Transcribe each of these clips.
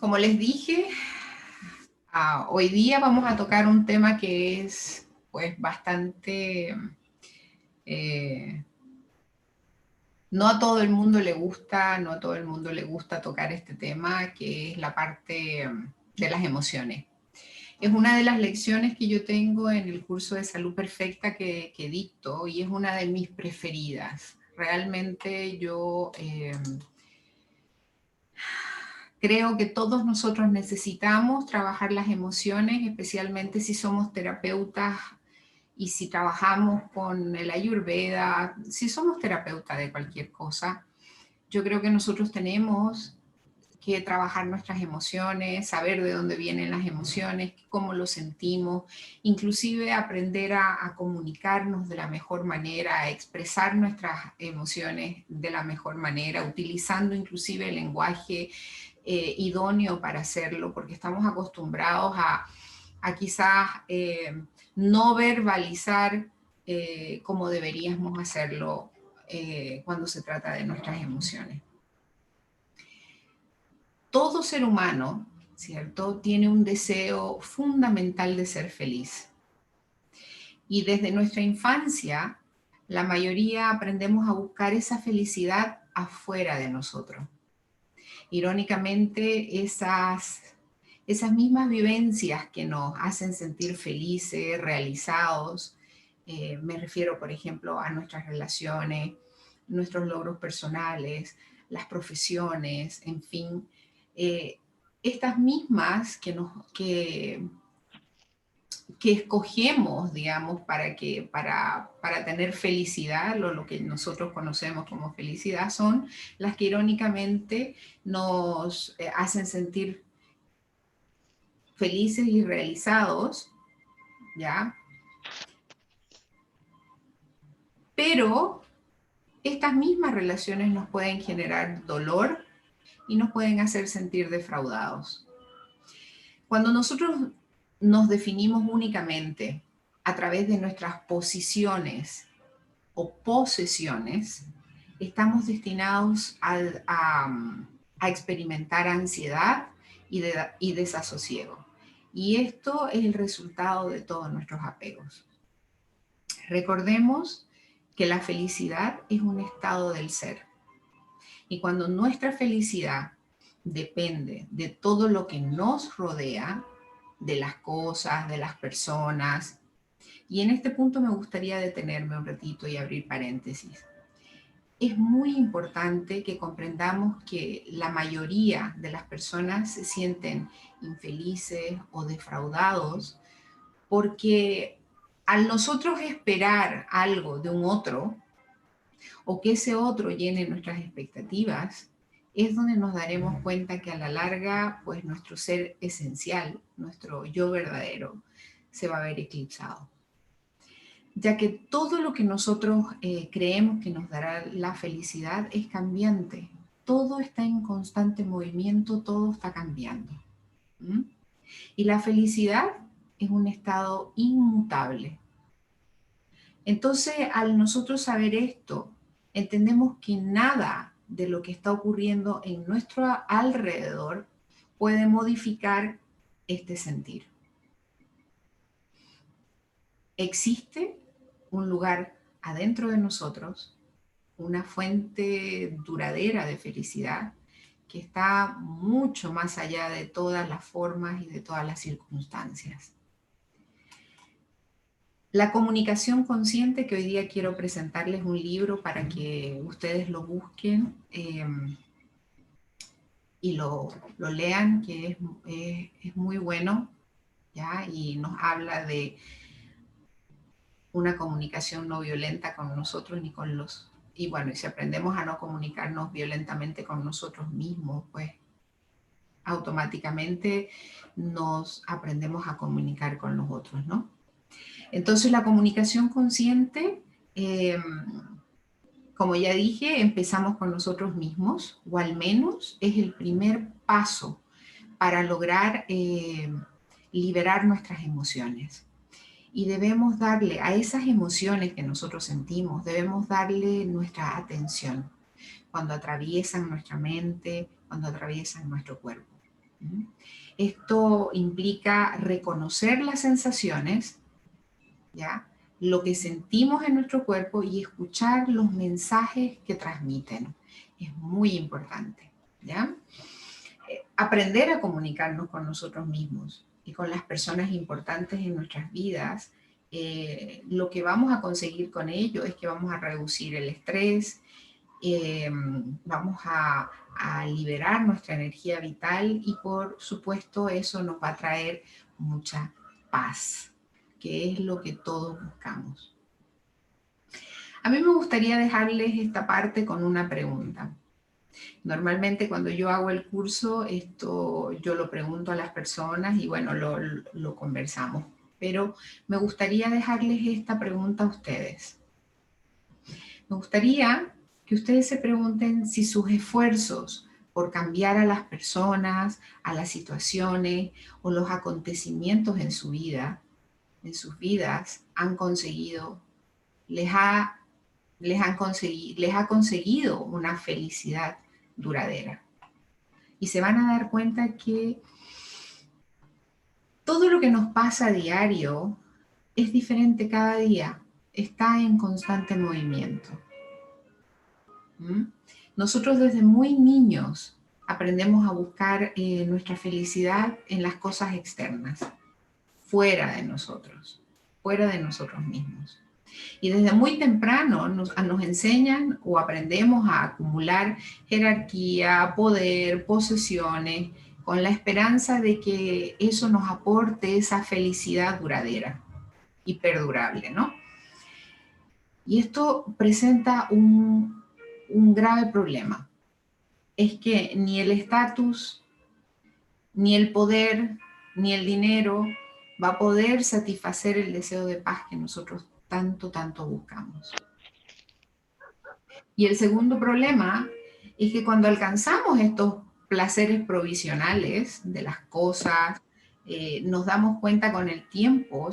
Como les dije, hoy día vamos a tocar un tema que es pues bastante... no a todo el mundo le gusta, no a todo el mundo le gusta tocar este tema, que es la parte de las emociones. Es una de las lecciones que yo tengo en el curso de Salud Perfecta que dicto y es una de mis preferidas. Realmente yo creo que todos nosotros necesitamos trabajar las emociones, especialmente si somos terapeutas y si trabajamos con el Ayurveda, si somos terapeutas de cualquier cosa. Yo creo que nosotros tenemos que trabajar nuestras emociones, saber de dónde vienen las emociones, cómo lo sentimos, inclusive aprender a comunicarnos de la mejor manera, a expresar nuestras emociones de la mejor manera, utilizando inclusive el lenguaje idóneo para hacerlo, porque estamos acostumbrados a quizás no verbalizar como deberíamos hacerlo cuando se trata de nuestras emociones. Todo ser humano, ¿cierto?, tiene un deseo fundamental de ser feliz. Y desde nuestra infancia, la mayoría aprendemos a buscar esa felicidad afuera de nosotros. Irónicamente, esas mismas vivencias que nos hacen sentir felices, realizados, me refiero, por ejemplo, a nuestras relaciones, nuestros logros personales, las profesiones, en fin, estas mismas que escogemos, digamos, para tener felicidad, lo que nosotros conocemos como felicidad, son las que irónicamente nos hacen sentir felices y realizados, ¿ya? Pero estas mismas relaciones nos pueden generar dolor y nos pueden hacer sentir defraudados. Cuando nosotros nos definimos únicamente a través de nuestras posiciones o posesiones, estamos destinados a experimentar ansiedad y desasosiego. Y esto es el resultado de todos nuestros apegos. Recordemos que la felicidad es un estado del ser. Y cuando nuestra felicidad depende de todo lo que nos rodea, de las cosas, de las personas, y en este punto me gustaría detenerme un ratito y abrir paréntesis. Es muy importante que comprendamos que la mayoría de las personas se sienten infelices o defraudados porque al nosotros esperar algo de un otro o que ese otro llene nuestras expectativas, es donde nos daremos cuenta que a la larga, pues nuestro ser esencial, nuestro yo verdadero, se va a ver eclipsado. Ya que todo lo que nosotros creemos que nos dará la felicidad es cambiante. Todo está en constante movimiento, todo está cambiando. ¿Mm? Y la felicidad es un estado inmutable. Entonces, al nosotros saber esto, entendemos que nada de lo que está ocurriendo en nuestro alrededor puede modificar este sentir. Existe un lugar adentro de nosotros, una fuente duradera de felicidad que está mucho más allá de todas las formas y de todas las circunstancias. La comunicación consciente, que hoy día quiero presentarles un libro para que ustedes lo busquen y lo lean, que es muy bueno, ¿ya? Y nos habla de una comunicación no violenta con nosotros ni con los... Y bueno, y si aprendemos a no comunicarnos violentamente con nosotros mismos, pues automáticamente nos aprendemos a comunicar con los otros, ¿no? Entonces la comunicación consciente, como ya dije, empezamos con nosotros mismos, o al menos es el primer paso para lograr liberar nuestras emociones. Y debemos darle a esas emociones que nosotros sentimos, debemos darle nuestra atención cuando atraviesan nuestra mente, cuando atraviesan nuestro cuerpo. ¿Mm? Esto implica reconocer las sensaciones, ¿ya? Lo que sentimos en nuestro cuerpo y escuchar los mensajes que transmiten. Es muy importante, ¿ya? Aprender a comunicarnos con nosotros mismos y con las personas importantes en nuestras vidas. Lo que vamos a conseguir con ello es que vamos a reducir el estrés, vamos a liberar nuestra energía vital y por supuesto eso nos va a traer mucha paz, que es lo que todos buscamos. A mí me gustaría dejarles esta parte con una pregunta. Normalmente cuando yo hago el curso, esto yo lo pregunto a las personas y bueno, lo conversamos. Pero me gustaría dejarles esta pregunta a ustedes. Me gustaría que ustedes se pregunten si sus esfuerzos por cambiar a las personas, a las situaciones o los acontecimientos en su vida, en sus vidas, han conseguido, les ha conseguido una felicidad duradera. Y se van a dar cuenta que todo lo que nos pasa a diario es diferente cada día, está en constante movimiento. ¿Mm? Nosotros desde muy niños aprendemos a buscar nuestra felicidad en las cosas externas, fuera de nosotros mismos. Y desde muy temprano nos enseñan o aprendemos a acumular jerarquía, poder, posesiones, con la esperanza de que eso nos aporte esa felicidad duradera y perdurable, ¿no? Y esto presenta un grave problema. Es que ni el estatus, ni el poder, ni el dinero va a poder satisfacer el deseo de paz que nosotros tanto buscamos. Y el segundo problema es que cuando alcanzamos estos placeres provisionales de las cosas, nos damos cuenta con el tiempo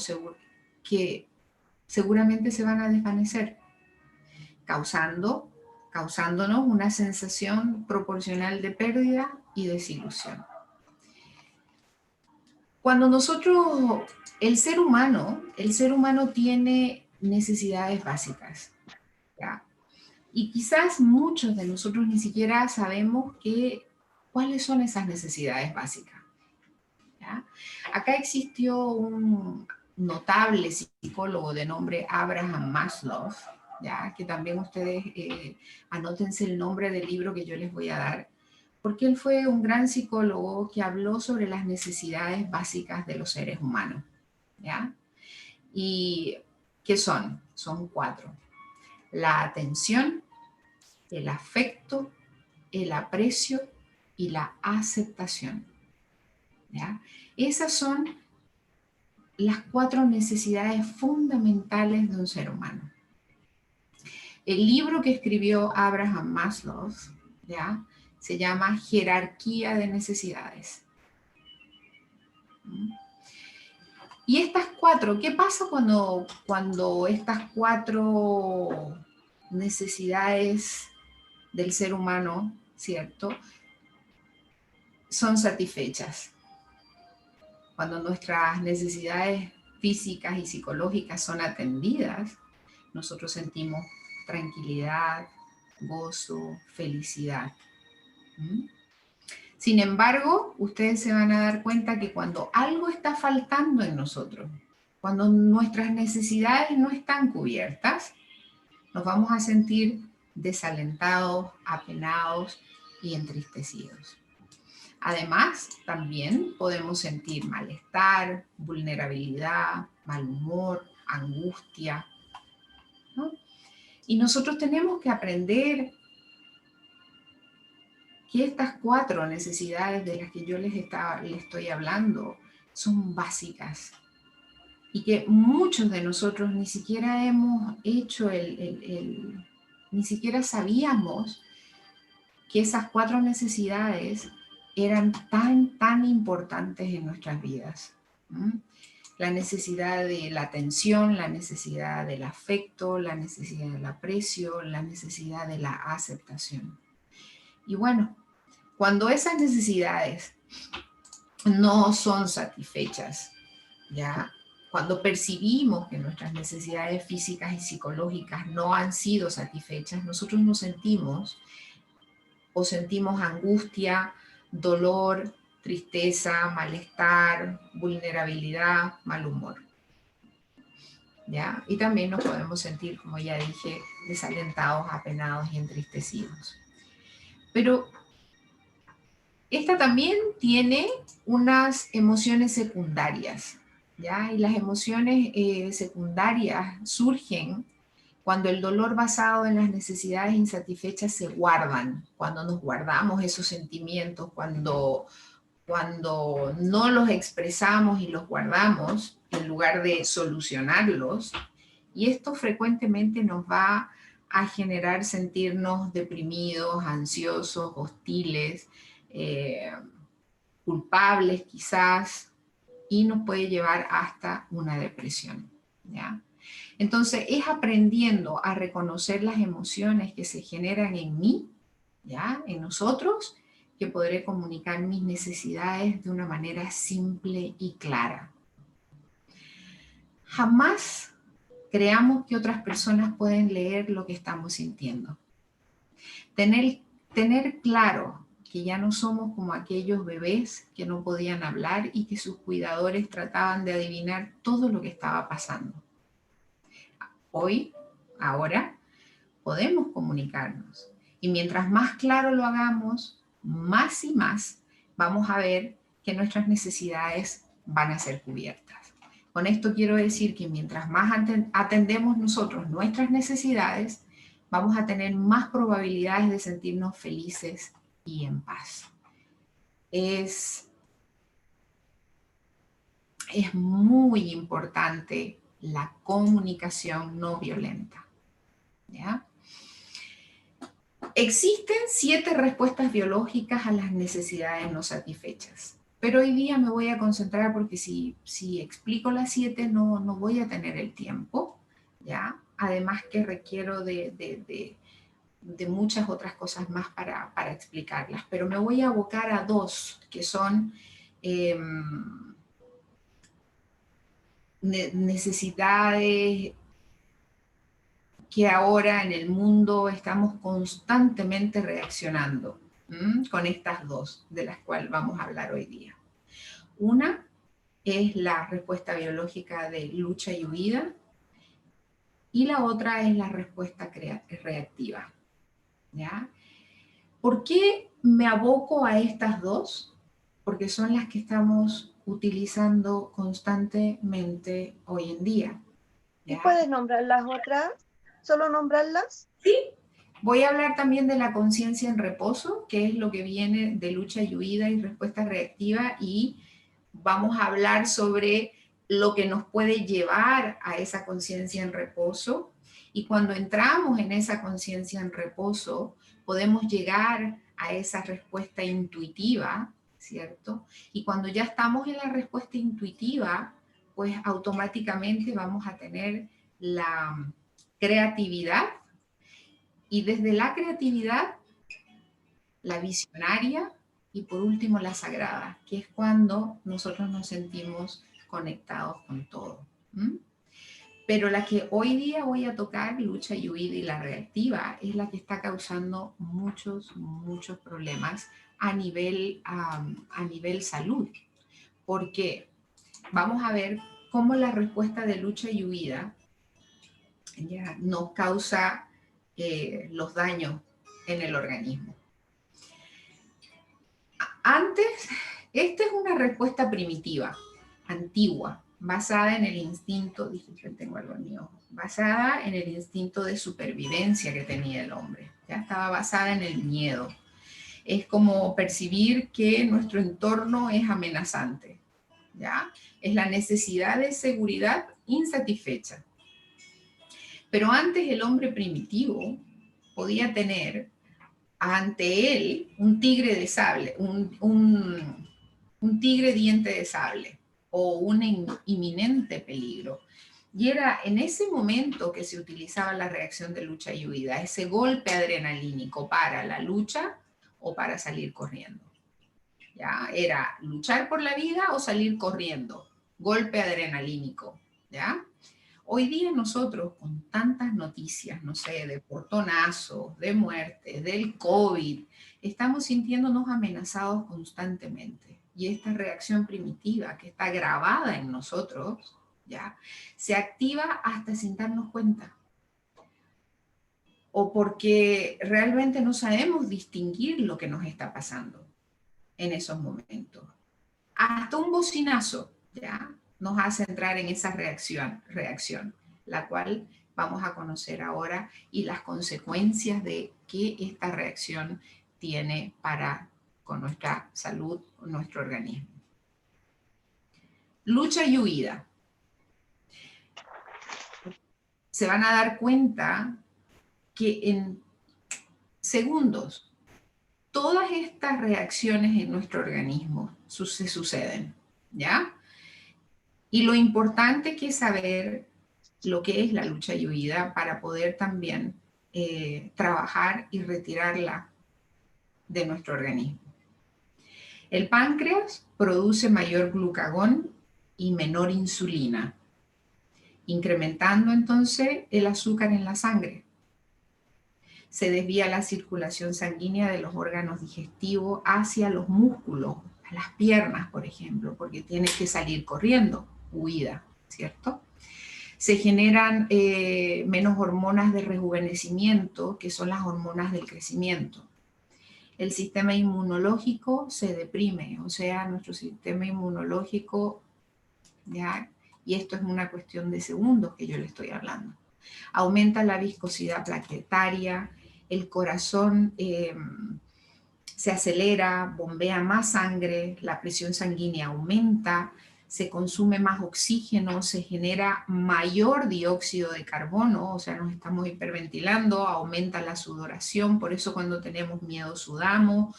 que seguramente se van a desvanecer, causándonos una sensación proporcional de pérdida y desilusión. Cuando nosotros, el ser humano tiene necesidades básicas, ¿ya? Y quizás muchos de nosotros ni siquiera sabemos cuáles son esas necesidades básicas, ¿ya? Acá existió un notable psicólogo de nombre Abraham Maslow, ¿ya? Que también ustedes anótense el nombre del libro que yo les voy a dar, porque él fue un gran psicólogo que habló sobre las necesidades básicas de los seres humanos, ¿ya? ¿Y qué son? Son 4. La atención, el afecto, el aprecio y la aceptación, ¿ya? Esas son las 4 necesidades fundamentales de un ser humano. El libro que escribió Abraham Maslow, ¿ya?, se llama Jerarquía de Necesidades. Y estas 4, ¿qué pasa cuando estas 4 necesidades del ser humano, ¿cierto?, son satisfechas? Cuando nuestras necesidades físicas y psicológicas son atendidas, nosotros sentimos tranquilidad, gozo, felicidad. Sin embargo, ustedes se van a dar cuenta que cuando algo está faltando en nosotros, cuando nuestras necesidades no están cubiertas, nos vamos a sentir desalentados, apenados y entristecidos. Además, también podemos sentir malestar, vulnerabilidad, mal humor, angustia, ¿no? Y nosotros tenemos que aprender que estas 4 necesidades de las que yo les estoy hablando son básicas y que muchos de nosotros ni siquiera hemos hecho ni siquiera sabíamos que esas 4 necesidades eran tan importantes en nuestras vidas. La necesidad de la atención, la necesidad del afecto, la necesidad del aprecio, la necesidad de la aceptación. Y bueno, cuando esas necesidades no son satisfechas, ¿ya? Cuando percibimos que nuestras necesidades físicas y psicológicas no han sido satisfechas, nosotros nos sentimos angustia, dolor, tristeza, malestar, vulnerabilidad, mal humor, ¿ya? Y también nos podemos sentir, como ya dije, desalentados, apenados y entristecidos. Pero esta también tiene unas emociones secundarias, ¿ya? Y las emociones secundarias surgen cuando el dolor basado en las necesidades insatisfechas se guardan, cuando nos guardamos esos sentimientos, cuando no los expresamos y los guardamos en lugar de solucionarlos. Y esto frecuentemente nos va a generar sentirnos deprimidos, ansiosos, hostiles, culpables quizás, y nos puede llevar hasta una depresión, ¿ya? Entonces es aprendiendo a reconocer las emociones que se generan en mí, ¿ya? En nosotros, que podré comunicar mis necesidades de una manera simple y clara. Jamás creamos que otras personas pueden leer lo que estamos sintiendo. Tener claro que ya no somos como aquellos bebés que no podían hablar y que sus cuidadores trataban de adivinar todo lo que estaba pasando. Hoy, ahora, podemos comunicarnos. Y mientras más claro lo hagamos, más y más vamos a ver que nuestras necesidades van a ser cubiertas. Con esto quiero decir que mientras más atendemos nosotros nuestras necesidades, vamos a tener más probabilidades de sentirnos felices y en paz. Es muy importante la comunicación no violenta, ¿ya? Existen 7 respuestas biológicas a las necesidades no satisfechas, pero hoy día me voy a concentrar porque si explico las 7 no voy a tener el tiempo, ¿ya? Además que requiero de muchas otras cosas más para explicarlas, pero me voy a abocar a 2 que son necesidades que ahora en el mundo estamos constantemente reaccionando con estas 2 de las cuales vamos a hablar hoy día. Una es la respuesta biológica de lucha y huida y la otra es la respuesta reactiva, ¿ya? ¿Por qué me aboco a estas 2? Porque son las que estamos utilizando constantemente hoy en día, ¿ya? ¿Y puedes nombrar las otras? ¿Solo nombrarlas? Sí. Voy a hablar también de la conciencia en reposo, que es lo que viene de lucha y huida y respuesta reactiva, y vamos a hablar sobre lo que nos puede llevar a esa conciencia en reposo. Y cuando entramos en esa conciencia en reposo, podemos llegar a esa respuesta intuitiva, ¿cierto? Y cuando ya estamos en la respuesta intuitiva, pues automáticamente vamos a tener la creatividad, y desde la creatividad, la visionaria y por último la sagrada, que es cuando nosotros nos sentimos conectados con todo. Pero la que hoy día voy a tocar, lucha y huida y la reactiva, es la que está causando muchos problemas a nivel salud. Porque vamos a ver cómo la respuesta de lucha y huida ya nos causa los daños en el organismo. Antes, esta es una respuesta primitiva, antigua, basada en el instinto, disculpen, tengo algo en mi ojo, basada en el instinto de supervivencia que tenía el hombre. Ya estaba basada en el miedo. Es como percibir que nuestro entorno es amenazante, ¿ya? Es la necesidad de seguridad insatisfecha. Pero antes el hombre primitivo podía tener ante él un tigre de sable, un tigre diente de sable o un inminente peligro. Y era en ese momento que se utilizaba la reacción de lucha y huida, ese golpe adrenalínico para la lucha o para salir corriendo. ¿ya? Era luchar por la vida o salir corriendo, golpe adrenalínico, ¿ya? Hoy día nosotros, con tantas noticias, no sé, de portonazos, de muertes, del COVID, estamos sintiéndonos amenazados constantemente. Y esta reacción primitiva que está grabada en nosotros, ¿ya? Se activa hasta sin darnos cuenta. O porque realmente no sabemos distinguir lo que nos está pasando en esos momentos. Hasta un bocinazo, ¿ya? Nos hace entrar en esa reacción, la cual vamos a conocer ahora y las consecuencias de que esta reacción tiene para con nuestra salud, nuestro organismo. Lucha y huida. Se van a dar cuenta que en segundos todas estas reacciones en nuestro organismo se suceden, ¿ya? Y lo importante que es saber lo que es la lucha y huida para poder también trabajar y retirarla de nuestro organismo. El páncreas produce mayor glucagón y menor insulina, incrementando entonces el azúcar en la sangre. Se desvía la circulación sanguínea de los órganos digestivos hacia los músculos, a las piernas, por ejemplo, porque tiene que salir corriendo, huida, ¿cierto? Se generan menos hormonas de rejuvenecimiento, que son las hormonas del crecimiento. El sistema inmunológico se deprime, o sea, nuestro sistema inmunológico, ¿ya? Y esto es una cuestión de segundos que yo le estoy hablando. Aumenta la viscosidad plaquetaria, el corazón se acelera, bombea más sangre, la presión sanguínea aumenta, se consume más oxígeno, se genera mayor dióxido de carbono, o sea, nos estamos hiperventilando, aumenta la sudoración, por eso cuando tenemos miedo sudamos,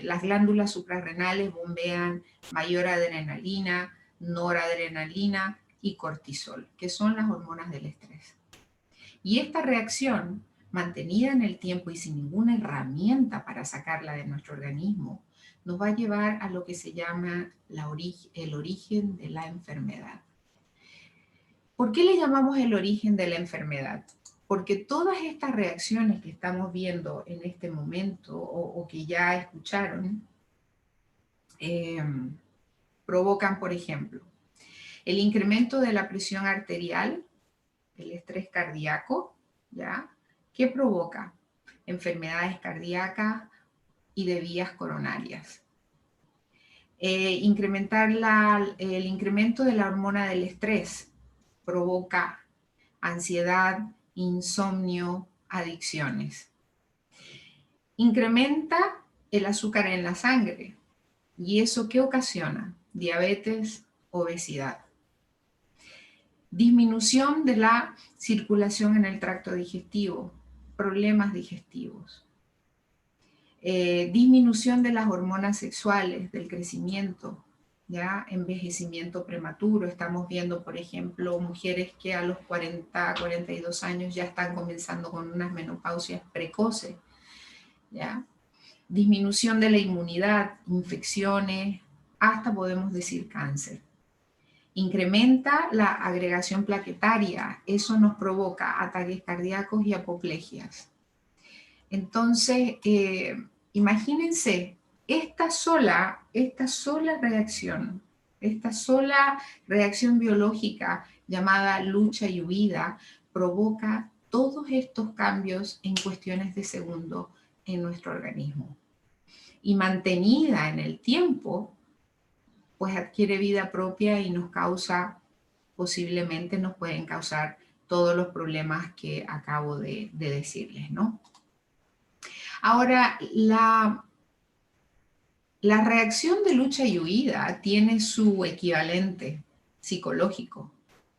las glándulas suprarrenales bombean mayor adrenalina, noradrenalina y cortisol, que son las hormonas del estrés. Y esta reacción, mantenida en el tiempo y sin ninguna herramienta para sacarla de nuestro organismo, nos va a llevar a lo que se llama el origen de la enfermedad. ¿Por qué le llamamos el origen de la enfermedad? Porque todas estas reacciones que estamos viendo en este momento o que ya escucharon, provocan, por ejemplo, el incremento de la presión arterial, el estrés cardíaco, ¿ya? ¿Qué provoca? Enfermedades cardíacas y de vías coronarias. El incremento de la hormona del estrés provoca ansiedad, insomnio, adicciones. Incrementa el azúcar en la sangre. ¿Y eso qué ocasiona? Diabetes, obesidad. Disminución de la circulación en el tracto digestivo, problemas digestivos. Disminución de las hormonas sexuales, del crecimiento, ¿ya? Envejecimiento prematuro. Estamos viendo, por ejemplo, mujeres que a los 40, 42 años ya están comenzando con unas menopausias precoces, ¿ya? Disminución de la inmunidad, infecciones, hasta podemos decir cáncer. Incrementa la agregación plaquetaria, eso nos provoca ataques cardíacos y apoplegias. Entonces, imagínense, esta sola reacción biológica llamada lucha y huida provoca todos estos cambios en cuestiones de segundo en nuestro organismo. Y mantenida en el tiempo, pues adquiere vida propia y posiblemente nos pueden causar todos los problemas que acabo de decirles, ¿no? Ahora, la reacción de lucha y huida tiene su equivalente psicológico,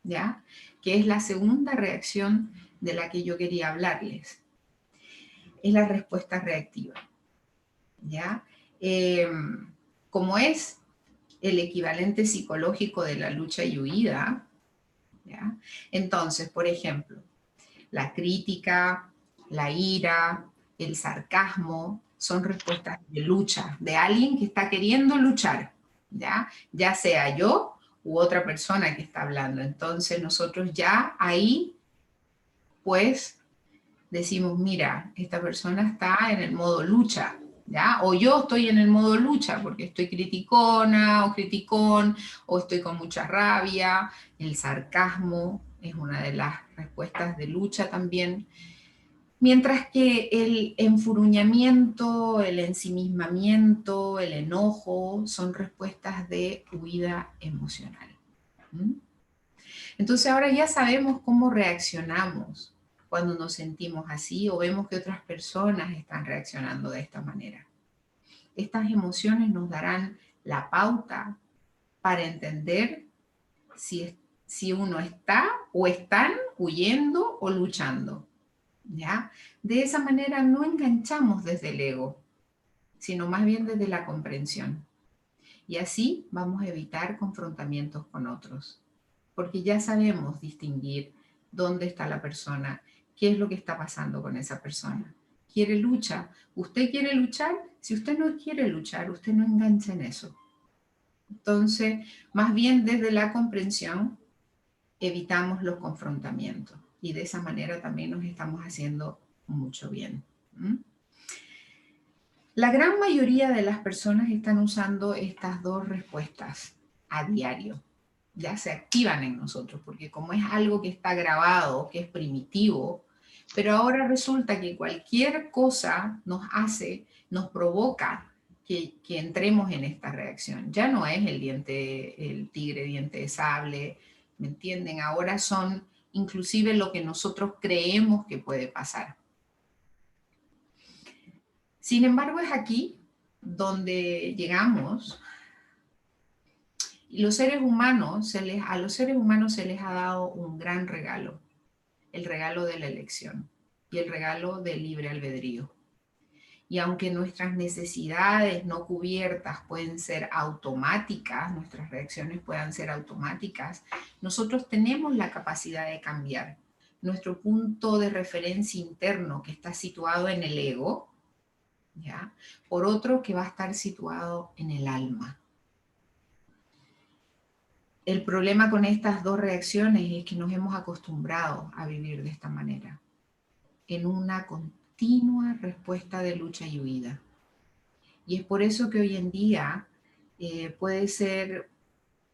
¿ya? Que es la segunda reacción de la que yo quería hablarles. Es la respuesta reactiva, ¿ya? Como es el equivalente psicológico de la lucha y huida, ¿ya? Entonces, por ejemplo, la crítica, la ira, el sarcasmo, son respuestas de lucha, de alguien que está queriendo luchar, ya sea yo u otra persona que está hablando. Entonces nosotros ya ahí, pues, decimos, mira, esta persona está en el modo lucha, ¿ya? O yo estoy en el modo lucha porque estoy criticona o criticón, o estoy con mucha rabia. El sarcasmo es una de las respuestas de lucha también. Mientras que el enfuruñamiento, el ensimismamiento, el enojo son respuestas de huida emocional. ¿Mm? Entonces ahora ya sabemos cómo reaccionamos cuando nos sentimos así o vemos que otras personas están reaccionando de esta manera. Estas emociones nos darán la pauta para entender si uno está o están huyendo o luchando. ¿Ya? De esa manera no enganchamos desde el ego, sino más bien desde la comprensión. Y así vamos a evitar confrontamientos con otros, porque ya sabemos distinguir dónde está la persona, qué es lo que está pasando con esa persona. ¿Quiere lucha? ¿Usted quiere luchar? Si usted no quiere luchar, usted no engancha en eso. Entonces, más bien desde la comprensión, evitamos los confrontamientos y de esa manera también nos estamos haciendo mucho bien. ¿Mm? La gran mayoría de las personas están usando estas dos respuestas a diario. Ya se activan en nosotros, porque como es algo que está grabado, que es primitivo, pero ahora resulta que cualquier cosa nos provoca que entremos en esta reacción. Ya no es el tigre diente de sable, ¿me entienden? Ahora son inclusive lo que nosotros creemos que puede pasar. Sin embargo, es aquí donde llegamos. Y a los seres humanos se les ha dado un gran regalo, el regalo de la elección y el regalo del libre albedrío. Y aunque nuestras necesidades no cubiertas pueden ser automáticas, nuestras reacciones puedan ser automáticas, nosotros tenemos la capacidad de cambiar. Nuestro punto de referencia interno, que está situado en el ego, ¿ya? Por otro que va a estar situado en el alma. El problema con estas dos reacciones es que nos hemos acostumbrado a vivir de esta manera, en una continua respuesta de lucha y huida. Y es por eso que hoy en día puede ser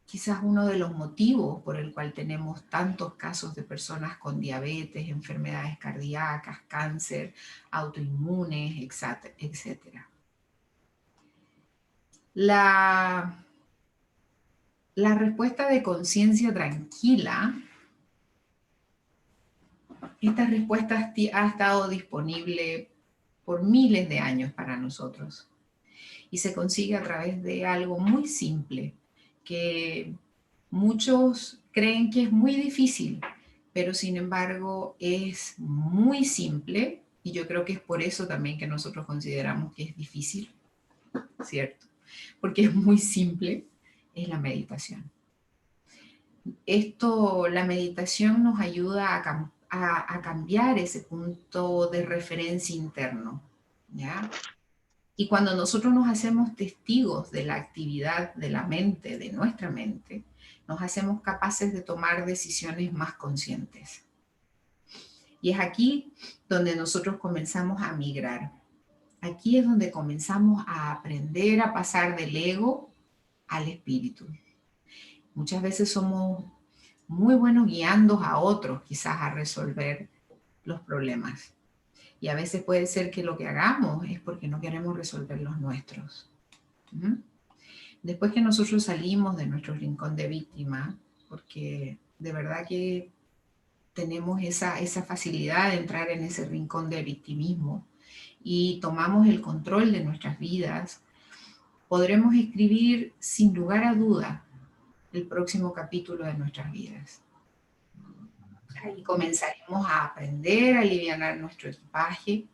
quizás uno de los motivos por el cual tenemos tantos casos de personas con diabetes, enfermedades cardíacas, cáncer, autoinmunes, etc. La respuesta de conciencia tranquila, esta respuesta ha estado disponible por miles de años para nosotros y se consigue a través de algo muy simple que muchos creen que es muy difícil, pero sin embargo es muy simple y yo creo que es por eso también que nosotros consideramos que es difícil, ¿cierto? Porque es muy simple, es la meditación. La meditación nos ayuda a cambiar ese punto de referencia interno, ¿ya? Y cuando nosotros nos hacemos testigos de la actividad de la mente, de nuestra mente, nos hacemos capaces de tomar decisiones más conscientes. Y es aquí donde nosotros comenzamos a migrar. Aquí es donde comenzamos a aprender a pasar del ego al espíritu. Muchas veces somos muy buenos guiando a otros quizás a resolver los problemas. Y a veces puede ser que lo que hagamos es porque no queremos resolver los nuestros. ¿Mm? Después que nosotros salimos de nuestro rincón de víctima, porque de verdad que tenemos esa facilidad de entrar en ese rincón de victimismo y tomamos el control de nuestras vidas, podremos escribir sin lugar a duda el próximo capítulo de nuestras vidas. Ahí comenzaremos a aprender a aliviar nuestro equipaje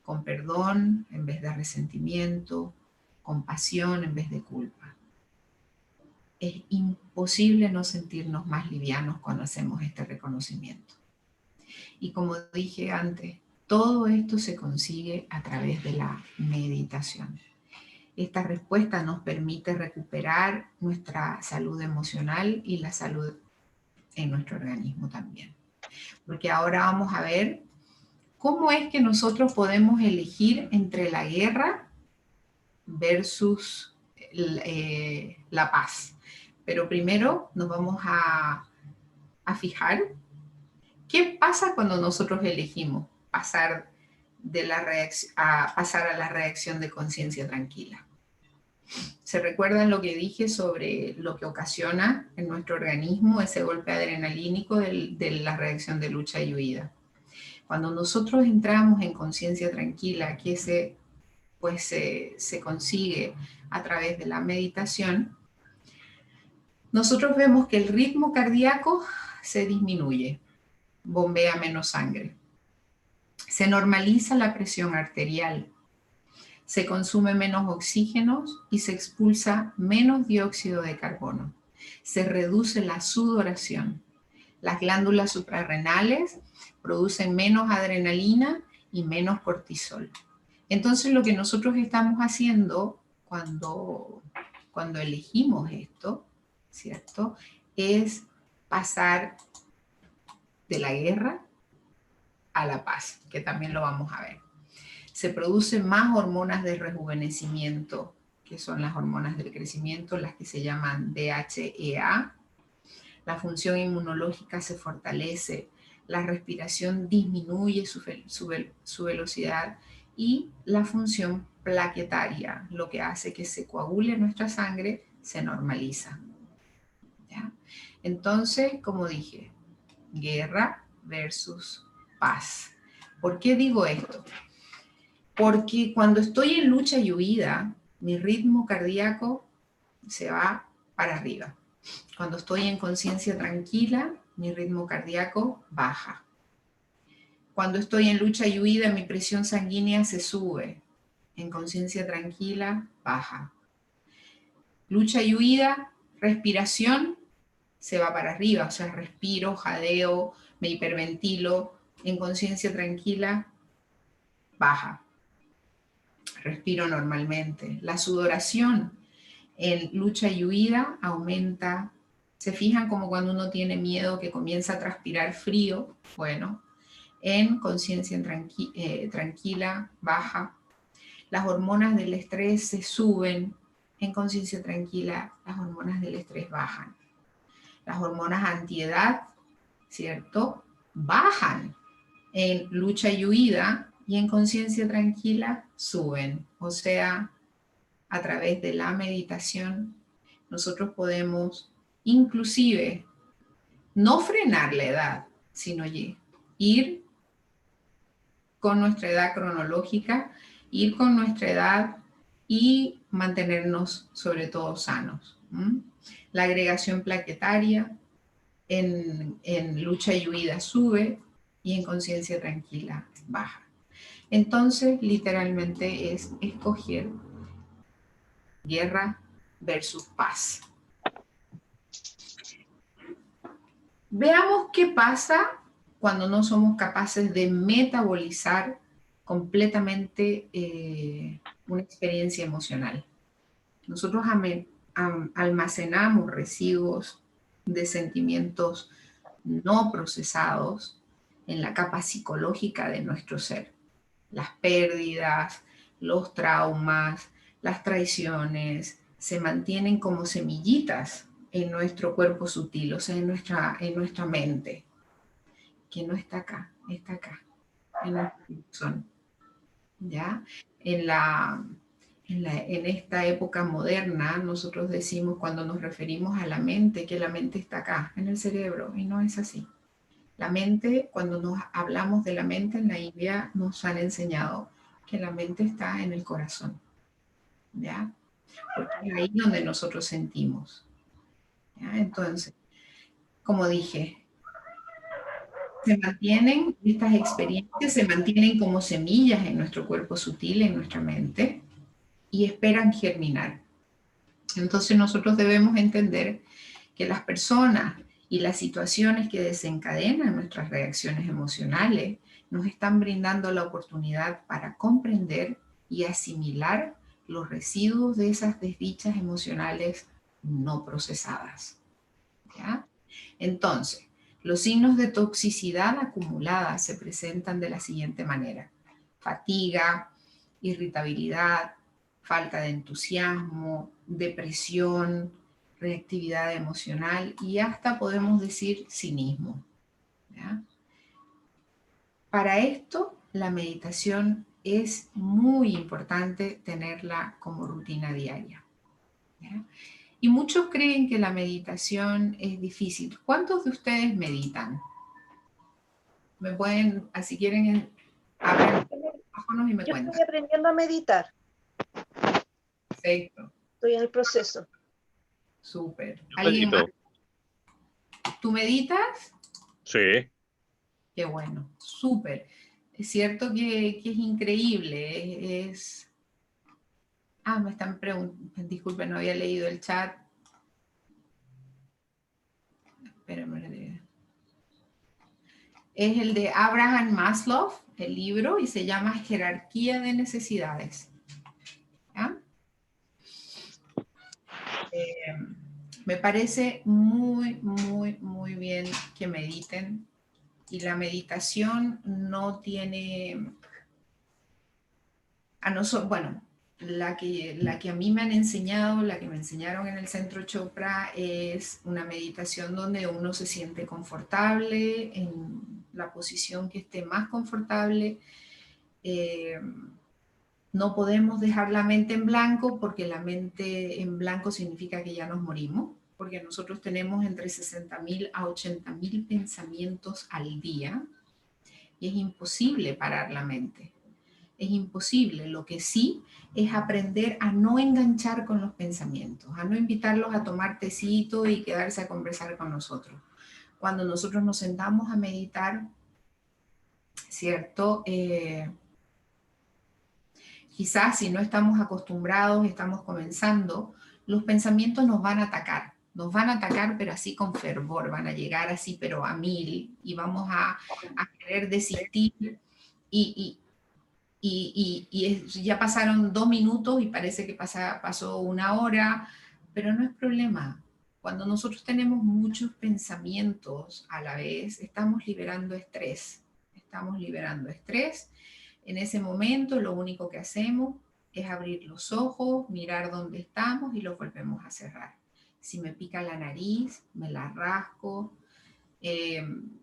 con perdón en vez de resentimiento, compasión en vez de culpa. Es imposible no sentirnos más livianos cuando hacemos este reconocimiento. Y como dije antes, Todo esto se consigue a través de la meditación. Esta respuesta nos permite recuperar nuestra salud emocional y la salud en nuestro organismo también. Porque ahora vamos a ver cómo es que nosotros podemos elegir entre la guerra versus la paz. Pero primero nos vamos a fijar qué pasa cuando nosotros elegimos pasar pasar a la reacción de conciencia tranquila. ¿Se recuerdan lo que dije sobre lo que ocasiona en nuestro organismo ese golpe adrenalínico de la reacción de lucha y huida? Cuando nosotros entramos en conciencia tranquila, que se consigue a través de la meditación, nosotros vemos que el ritmo cardíaco se disminuye, bombea menos sangre, se normaliza la presión arterial, se consume menos oxígeno y se expulsa menos dióxido de carbono. Se reduce la sudoración. Las glándulas suprarrenales producen menos adrenalina y menos cortisol. Entonces lo que nosotros estamos haciendo cuando elegimos esto, ¿cierto? Es pasar de la guerra a la paz, que también lo vamos a ver. Se producen más hormonas de rejuvenecimiento, que son las hormonas del crecimiento, las que se llaman DHEA. La función inmunológica se fortalece, la respiración disminuye su velocidad y la función plaquetaria, lo que hace que se coagule nuestra sangre, se normaliza. ¿Ya? Entonces, como dije, guerra versus paz. ¿Por qué digo esto? Porque cuando estoy en lucha y huida, mi ritmo cardíaco se va para arriba. Cuando estoy en conciencia tranquila, mi ritmo cardíaco baja. Cuando estoy en lucha y huida, mi presión sanguínea se sube. En conciencia tranquila, baja. Lucha y huida, respiración, se va para arriba. O sea, respiro, jadeo, me hiperventilo. En conciencia tranquila, baja. Respiro normalmente. La sudoración en lucha y huida aumenta. ¿Se fijan como cuando uno tiene miedo que comienza a transpirar frío? Bueno, en conciencia tranquila, baja. Las hormonas del estrés se suben. En conciencia tranquila, las hormonas del estrés bajan. Las hormonas antiedad, ¿cierto? Bajan. En lucha y huida y en conciencia tranquila suben. O sea, a través de la meditación, nosotros podemos inclusive no frenar la edad, sino ir con nuestra edad cronológica, ir con nuestra edad y mantenernos sobre todo sanos. La agregación plaquetaria en lucha y huida sube y en conciencia tranquila baja. Entonces, literalmente es escoger guerra versus paz. Veamos qué pasa cuando no somos capaces de metabolizar completamente una experiencia emocional. Nosotros almacenamos residuos de sentimientos no procesados en la capa psicológica de nuestro ser. Las pérdidas, los traumas, las traiciones se mantienen como semillitas en nuestro cuerpo sutil, o sea, en nuestra mente, que no está acá, está acá, en nuestro corazón. ¿Ya? En esta época moderna, nosotros decimos cuando nos referimos a la mente, que la mente está acá, en el cerebro, y no es así. La mente, cuando nos hablamos de la mente en la India, nos han enseñado que la mente está en el corazón, ¿ya? Porque es ahí donde nosotros sentimos. ¿Ya? Entonces, como dije, estas experiencias se mantienen como semillas en nuestro cuerpo sutil, en nuestra mente, y esperan germinar. Entonces nosotros debemos entender que las personas y las situaciones que desencadenan nuestras reacciones emocionales nos están brindando la oportunidad para comprender y asimilar los residuos de esas desdichas emocionales no procesadas. ¿Ya? Entonces, los signos de toxicidad acumulada se presentan de la siguiente manera: fatiga, irritabilidad, falta de entusiasmo, depresión, reactividad emocional y hasta podemos decir cinismo. ¿Ya? Para esto, la meditación es muy importante tenerla como rutina diaria. ¿Ya? Y muchos creen que la meditación es difícil. ¿Cuántos de ustedes meditan? Me pueden, si quieren, abrir los micrófonos y me Yo cuentan. estoy aprendiendo a meditar, Perfecto, estoy en el proceso. súper. Yo ¿Alguien más? medito. ¿Tú meditas? Sí. Qué bueno, súper. Es cierto que es increíble, me están preguntando, disculpen, no había leído el chat. Espérame. Es el de Abraham Maslow, el libro, y se llama Jerarquía de Necesidades. ¿Ya? Me parece muy, muy, muy bien que mediten. Y la meditación no tiene... bueno, la que a mí me han enseñado, la que me enseñaron en el Centro Chopra, es una meditación donde uno se siente confortable, en la posición que esté más confortable. No podemos dejar la mente en blanco, porque la mente en blanco significa que ya nos morimos, porque nosotros tenemos entre 60.000 a 80.000 pensamientos al día y es imposible parar la mente. Es imposible. Lo que sí es aprender a no enganchar con los pensamientos, a no invitarlos a tomar tecito y quedarse a conversar con nosotros. Cuando nosotros nos sentamos a meditar, ¿cierto? Quizás si no estamos acostumbrados, estamos comenzando, los pensamientos nos van a atacar, pero así con fervor, van a llegar así, pero a 1000, y vamos a querer desistir, y ya pasaron 2 minutos y parece que pasó 1 hora, pero no es problema. Cuando nosotros tenemos muchos pensamientos a la vez, estamos liberando estrés. En ese momento lo único que hacemos es abrir los ojos, mirar dónde estamos y los volvemos a cerrar. Si me pica la nariz, me la rasco.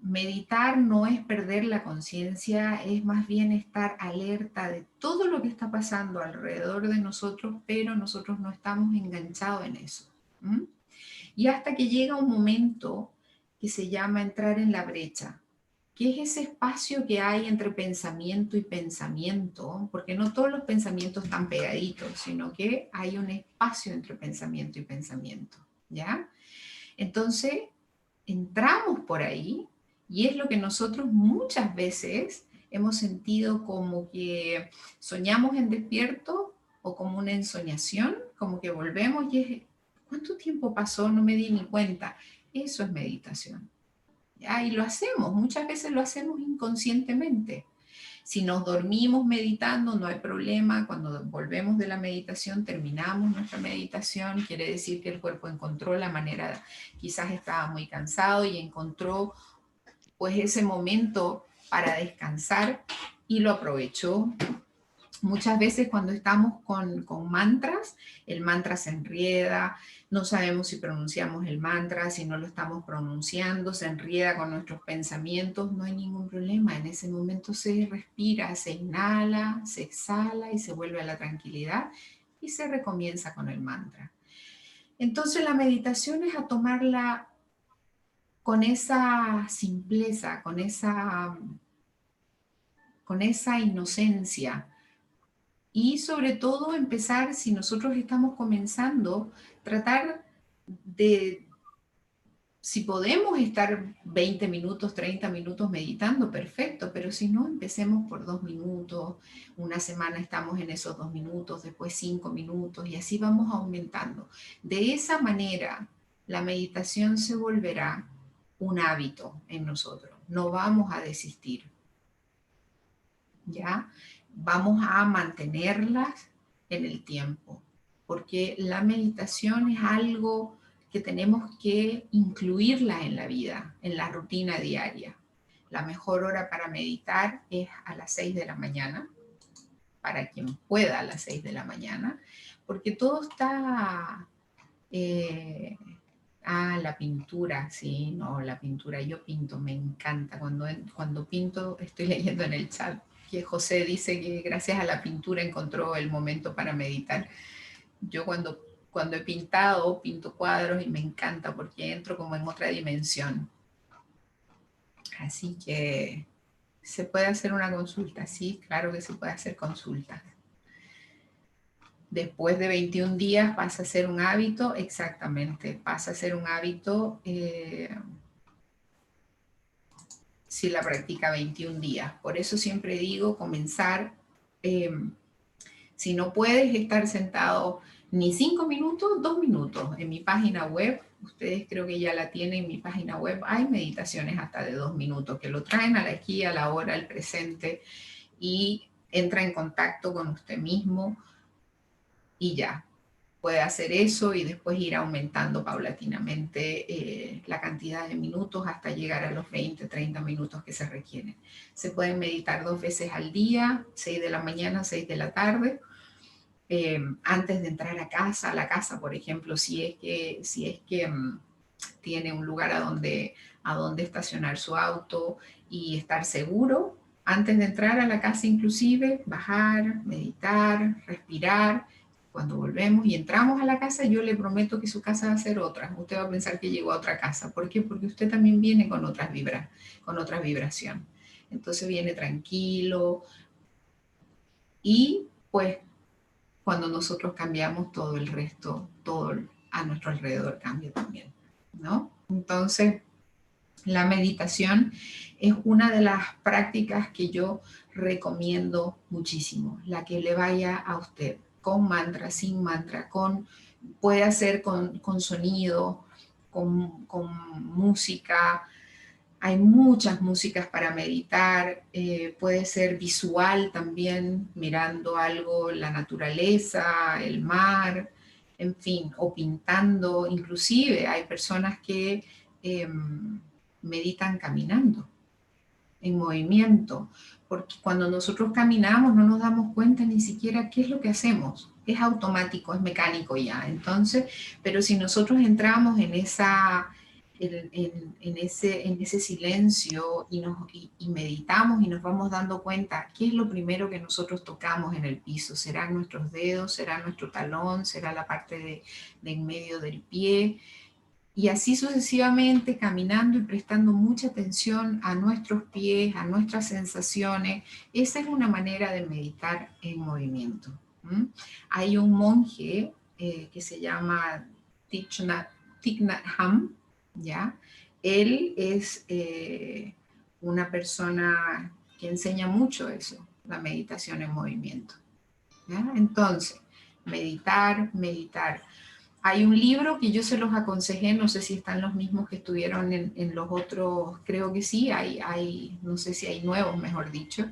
Meditar no es perder la conciencia, es más bien estar alerta de todo lo que está pasando alrededor de nosotros, pero nosotros no estamos enganchados en eso. ¿Mm? Y hasta que llega un momento que se llama entrar en la brecha, que es ese espacio que hay entre pensamiento y pensamiento, porque no todos los pensamientos están pegaditos, sino que hay un espacio entre pensamiento y pensamiento, ¿ya? Entonces, entramos por ahí y es lo que nosotros muchas veces hemos sentido como que soñamos en despierto o como una ensoñación, como que volvemos y es, ¿cuánto tiempo pasó? No me di ni cuenta. Eso es meditación. ¿Ya? Y lo hacemos, muchas veces lo hacemos inconscientemente. Si nos dormimos meditando, no hay problema. Cuando volvemos de la meditación, terminamos nuestra meditación, quiere decir que el cuerpo encontró la manera, quizás estaba muy cansado y encontró pues ese momento para descansar y lo aprovechó. Muchas veces cuando estamos con mantras, el mantra se enrieda, no sabemos si pronunciamos el mantra, si no lo estamos pronunciando, se enrieda con nuestros pensamientos, no hay ningún problema. En ese momento se respira, se inhala, se exhala y se vuelve a la tranquilidad y se recomienza con el mantra. Entonces la meditación es a tomarla con esa simpleza, con esa inocencia. Y sobre todo empezar, si nosotros estamos comenzando, tratar de, si podemos estar 20 minutos, 30 minutos meditando, perfecto, pero si no, empecemos por 2 minutos, una semana estamos en esos 2 minutos, después 5 minutos y así vamos aumentando. De esa manera, la meditación se volverá un hábito en nosotros, no vamos a desistir. ¿ya? Vamos a mantenerlas en el tiempo, porque la meditación es algo que tenemos que incluirla en la vida, en la rutina diaria. La mejor hora para meditar es a las 6 de la mañana, para quien pueda a las 6 de la mañana, porque todo está... la pintura, sí, no, la pintura, yo pinto, me encanta. Cuando pinto, estoy leyendo en el chat que José dice que gracias a la pintura encontró el momento para meditar. Yo cuando he pintado, pinto cuadros y me encanta porque entro como en otra dimensión. Así que se puede hacer una consulta, sí, claro que se puede hacer consulta. Después de 21 días pasa a ser un hábito, exactamente, pasa a ser un hábito si la practica 21 días. Por eso siempre digo comenzar, si no puedes estar sentado ni 5 minutos, 2 minutos. En mi página web, ustedes creo que ya la tienen, en mi página web hay meditaciones hasta de 2 minutos que lo traen a la aquí, a la hora, al presente y entra en contacto con usted mismo y ya. Puede hacer eso y después ir aumentando paulatinamente la cantidad de minutos hasta llegar a los 20, 30 minutos que se requieren. Se pueden meditar 2 veces al día, 6 de la mañana, 6 de la tarde, antes de entrar a la casa, por ejemplo, si es que tiene un lugar a donde estacionar su auto y estar seguro, antes de entrar a la casa inclusive, bajar, meditar, respirar. Cuando volvemos y entramos a la casa, yo le prometo que su casa va a ser otra. Usted va a pensar que llegó a otra casa. ¿Por qué? Porque usted también viene con otras vibración. Entonces viene tranquilo y pues cuando nosotros cambiamos todo el resto, todo a nuestro alrededor cambia también, ¿no? Entonces, la meditación es una de las prácticas que yo recomiendo muchísimo, la que le vaya a usted, con mantra, sin mantra, puede hacer con sonido, con música. Hay muchas músicas para meditar, puede ser visual también, mirando algo, la naturaleza, el mar, en fin, o pintando. Inclusive hay personas que meditan caminando, en movimiento, porque cuando nosotros caminamos no nos damos cuenta ni siquiera qué es lo que hacemos. Es automático, es mecánico ya. Entonces, pero si nosotros entramos en ese silencio y meditamos y nos vamos dando cuenta qué es lo primero que nosotros tocamos en el piso. ¿Serán nuestros dedos? ¿Será nuestro talón? ¿Será la parte de en medio del pie? Y así sucesivamente, caminando y prestando mucha atención a nuestros pies, a nuestras sensaciones. Esa es una manera de meditar en movimiento. Hay un monje que se llama Thich Nhat Hanh, ¿ya? Él es una persona que enseña mucho eso, la meditación en movimiento, ¿ya? Entonces, meditar. Hay un libro que yo se los aconsejé, no sé si están los mismos que estuvieron en los otros, creo que sí, no sé si hay nuevos, mejor dicho,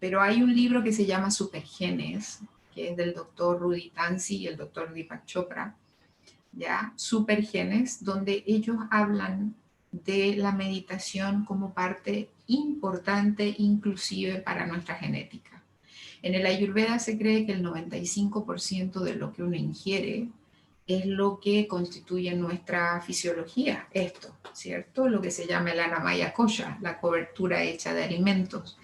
pero hay un libro que se llama Supergenes, que es del doctor Rudy Tansi y el doctor Deepak Chopra, ¿ya? Supergenes, donde ellos hablan de la meditación como parte importante inclusive para nuestra genética. En el Ayurveda se cree que el 95% de lo que uno ingiere es lo que constituye nuestra fisiología, esto, ¿cierto? Lo que se llama el Annamaya Kosha, la cobertura hecha de alimentos.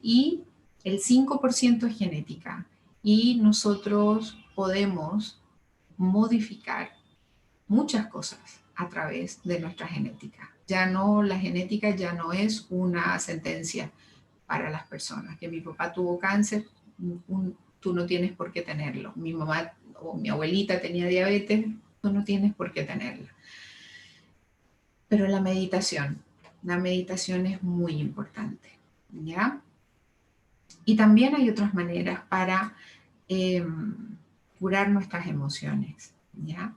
Y el 5% es genética. Y nosotros podemos modificar muchas cosas a través de nuestra genética. La genética ya no es una sentencia para las personas. Que mi papá tuvo cáncer, tú no tienes por qué tenerlo. Mi mamá o mi abuelita tenía diabetes, tú no tienes por qué tenerla. Pero la meditación es muy importante, ¿ya? Y también hay otras maneras para curar nuestras emociones, ¿ya?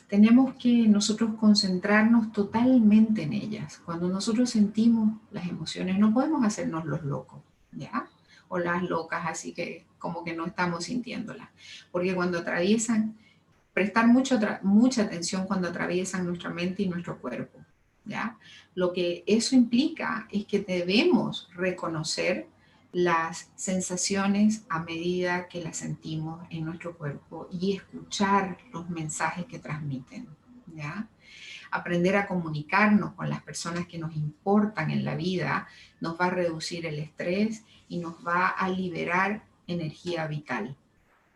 tenemos que nosotros concentrarnos totalmente en ellas. Cuando nosotros sentimos las emociones, no podemos hacernos los locos, ¿ya? O las locas, así que como que no estamos sintiéndolas. Porque cuando atraviesan, prestar mucha atención cuando atraviesan nuestra mente y nuestro cuerpo, ¿ya? Lo que eso implica es que debemos reconocer las sensaciones a medida que las sentimos en nuestro cuerpo y escuchar los mensajes que transmiten, ¿ya? Aprender a comunicarnos con las personas que nos importan en la vida nos va a reducir el estrés y nos va a liberar energía vital,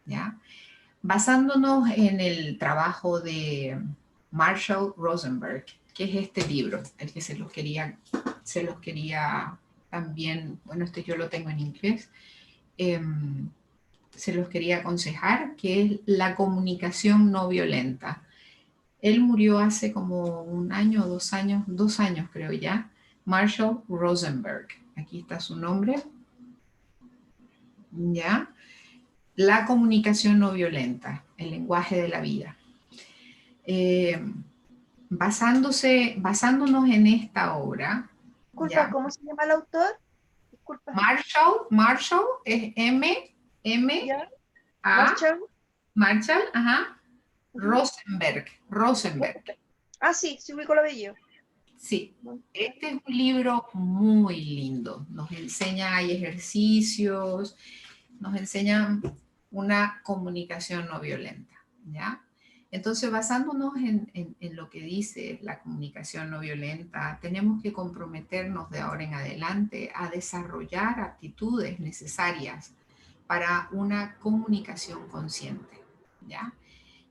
¿ya? Basándonos en el trabajo de Marshall Rosenberg, que es este libro, el que se los quería también, bueno, este yo lo tengo en inglés, se los quería aconsejar, que es la comunicación no violenta. Él murió hace como un año o 2 años creo ya, Marshall Rosenberg. Aquí está su nombre, ¿ya? La comunicación no violenta, el lenguaje de la vida. Basándonos en esta obra, Disculpa, ¿ya? ¿cómo se llama el autor? Disculpa. Marshall es ¿Ya? A, Marshall. Marshall, ajá, Ujú. Rosenberg. Ah, sí, sí ubico el apellido. Sí, este es un libro muy lindo. Nos enseña, hay ejercicios, nos enseñan una comunicación no violenta, ¿ya? Entonces, basándonos en lo que dice la comunicación no violenta, tenemos que comprometernos de ahora en adelante a desarrollar actitudes necesarias para una comunicación consciente, ¿ya?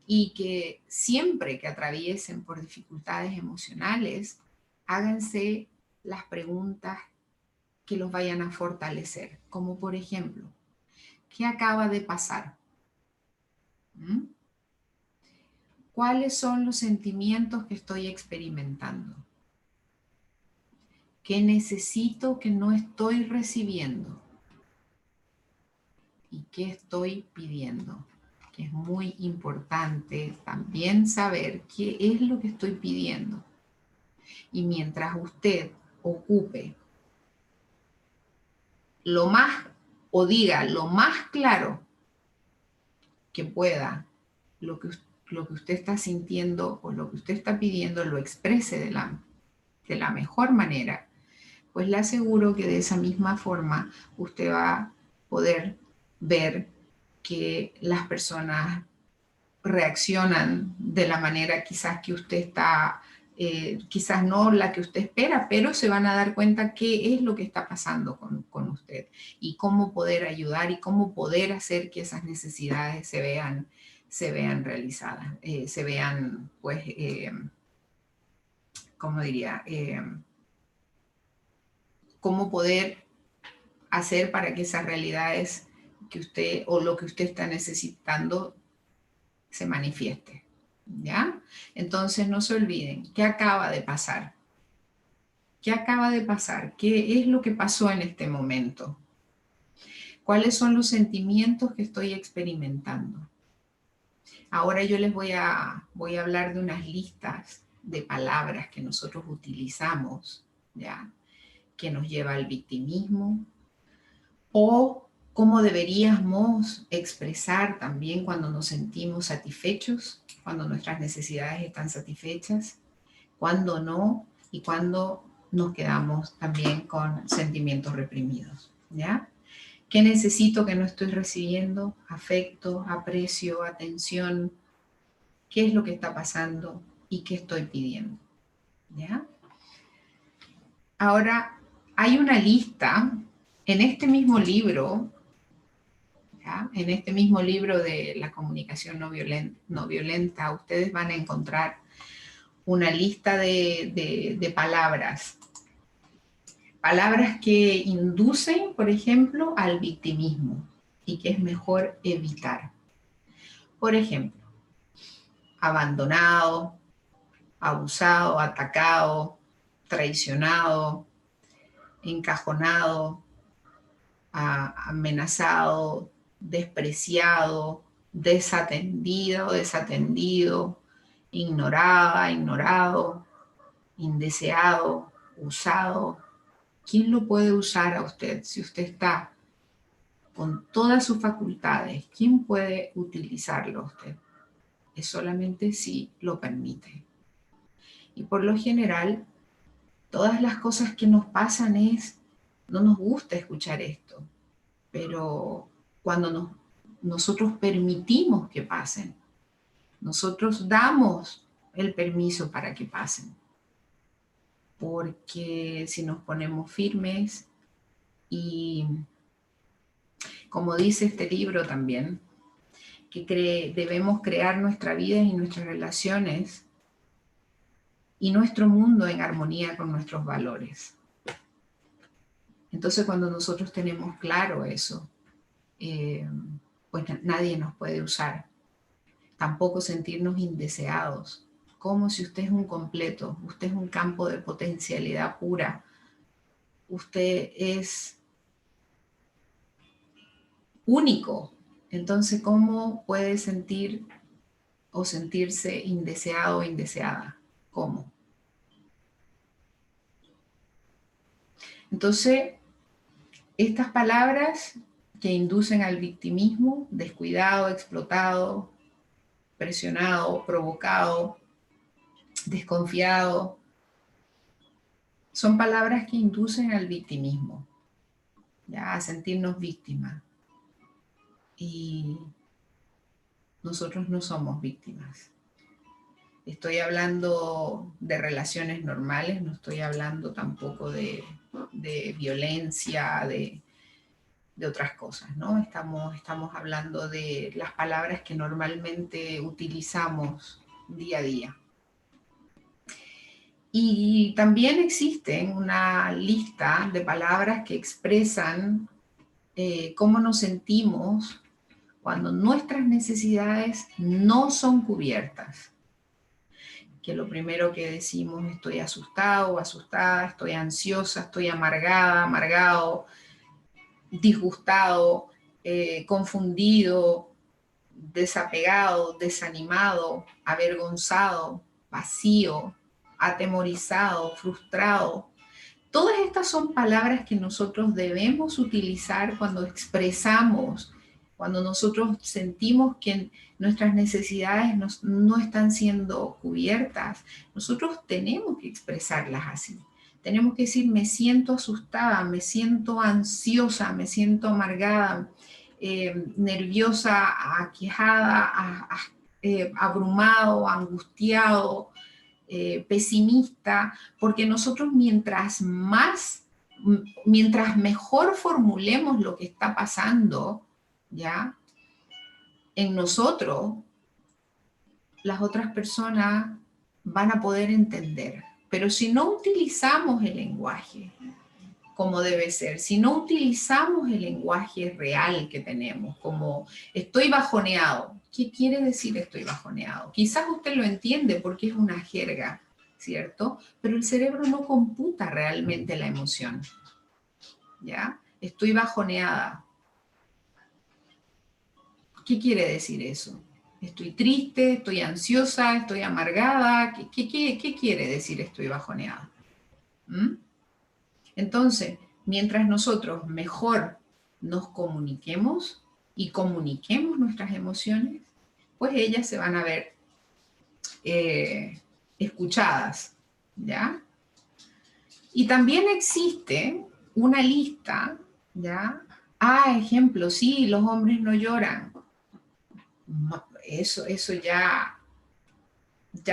Y que siempre que atraviesen por dificultades emocionales, háganse las preguntas que los vayan a fortalecer, como por ejemplo, ¿qué acaba de pasar? ¿Mm? ¿Cuáles son los sentimientos que estoy experimentando? ¿Qué necesito que no estoy recibiendo? ¿Y qué estoy pidiendo? Que es muy importante también saber qué es lo que estoy pidiendo. Y mientras usted ocupe lo más, o diga lo más claro que pueda, lo que usted está sintiendo o lo que usted está pidiendo, lo exprese de la mejor manera, pues le aseguro que de esa misma forma usted va a poder ver que las personas reaccionan de la manera quizás que usted está, quizás no la que usted espera, pero se van a dar cuenta qué es lo que está pasando con usted y cómo poder ayudar y cómo poder hacer que esas necesidades se vean realizadas, se vean, pues, ¿cómo diría? Cómo poder hacer para que esas realidades que usted o lo que usted está necesitando se manifieste. ¿Ya? Entonces no se olviden, ¿qué acaba de pasar? ¿Qué acaba de pasar? ¿Qué es lo que pasó en este momento? ¿Cuáles son los sentimientos que estoy experimentando? Ahora yo les voy a hablar de unas listas de palabras que nosotros utilizamos, ¿ya? Que nos lleva al victimismo o cómo deberíamos expresar también cuando nos sentimos satisfechos, cuando nuestras necesidades están satisfechas, cuando no y cuando nos quedamos también con sentimientos reprimidos, ¿ya? ¿Qué necesito que no estoy recibiendo? Afecto, aprecio, atención. ¿Qué es lo que está pasando y qué estoy pidiendo? ¿Ya? Ahora, hay una lista en este mismo libro, ¿ya? En este mismo libro de la comunicación no violenta, ustedes van a encontrar una lista de palabras. Palabras que inducen, por ejemplo, al victimismo y que es mejor evitar. Por ejemplo, abandonado, abusado, atacado, traicionado, encajonado, amenazado, despreciado, desatendido, ignorada, ignorado, indeseado, usado. ¿Quién lo puede usar a usted si usted está con todas sus facultades? ¿Quién puede utilizarlo a usted? Es solamente si lo permite. Y por lo general, todas las cosas que nos pasan no nos gusta escuchar esto, pero cuando nosotros permitimos que pasen, nosotros damos el permiso para que pasen. Porque si nos ponemos firmes y, como dice este libro también, que debemos crear nuestra vida y nuestras relaciones y nuestro mundo en armonía con nuestros valores. Entonces, cuando nosotros tenemos claro eso, pues nadie nos puede usar. Tampoco sentirnos indeseados, como si usted es un completo, usted es un campo de potencialidad pura, usted es único. Entonces, ¿cómo puede sentir o sentirse indeseado o indeseada? ¿Cómo? Entonces, estas palabras que inducen al victimismo, descuidado, explotado, presionado, provocado, desconfiado, son palabras que inducen al victimismo, ¿ya? A sentirnos víctimas. Y nosotros no somos víctimas. Estoy hablando de relaciones normales, no estoy hablando tampoco de violencia, de otras cosas, ¿no? Estamos hablando de las palabras que normalmente utilizamos día a día. Y también existe una lista de palabras que expresan cómo nos sentimos cuando nuestras necesidades no son cubiertas. Que lo primero que decimos, estoy asustado o asustada, estoy ansiosa, estoy amargada, amargado, disgustado, confundido, desapegado, desanimado, avergonzado, vacío, atemorizado, frustrado. Todas estas son palabras que nosotros debemos utilizar cuando expresamos, cuando nosotros sentimos que nuestras necesidades no están siendo cubiertas. Nosotros tenemos que expresarlas así. Tenemos que decir, me siento asustada, me siento ansiosa, me siento amargada, nerviosa, aquejada, abrumado, angustiado, pesimista, porque nosotros mientras mejor formulemos lo que está pasando, ¿ya? En nosotros, las otras personas van a poder entender. Pero si no utilizamos el lenguaje como debe ser, si no utilizamos el lenguaje real que tenemos, como estoy bajoneado, ¿qué quiere decir estoy bajoneado? Quizás usted lo entiende porque es una jerga, ¿cierto? Pero el cerebro no computa realmente la emoción, ¿ya? Estoy bajoneada. ¿Qué quiere decir eso? Estoy triste, estoy ansiosa, estoy amargada. ¿Qué quiere decir estoy bajoneada? ¿Mm? Entonces, mientras nosotros mejor nos comuniquemos y comuniquemos nuestras emociones, pues ellas se van a ver escuchadas, ¿ya? Y también existe una lista, ¿ya? Ejemplo, sí, los hombres no lloran. Eso ya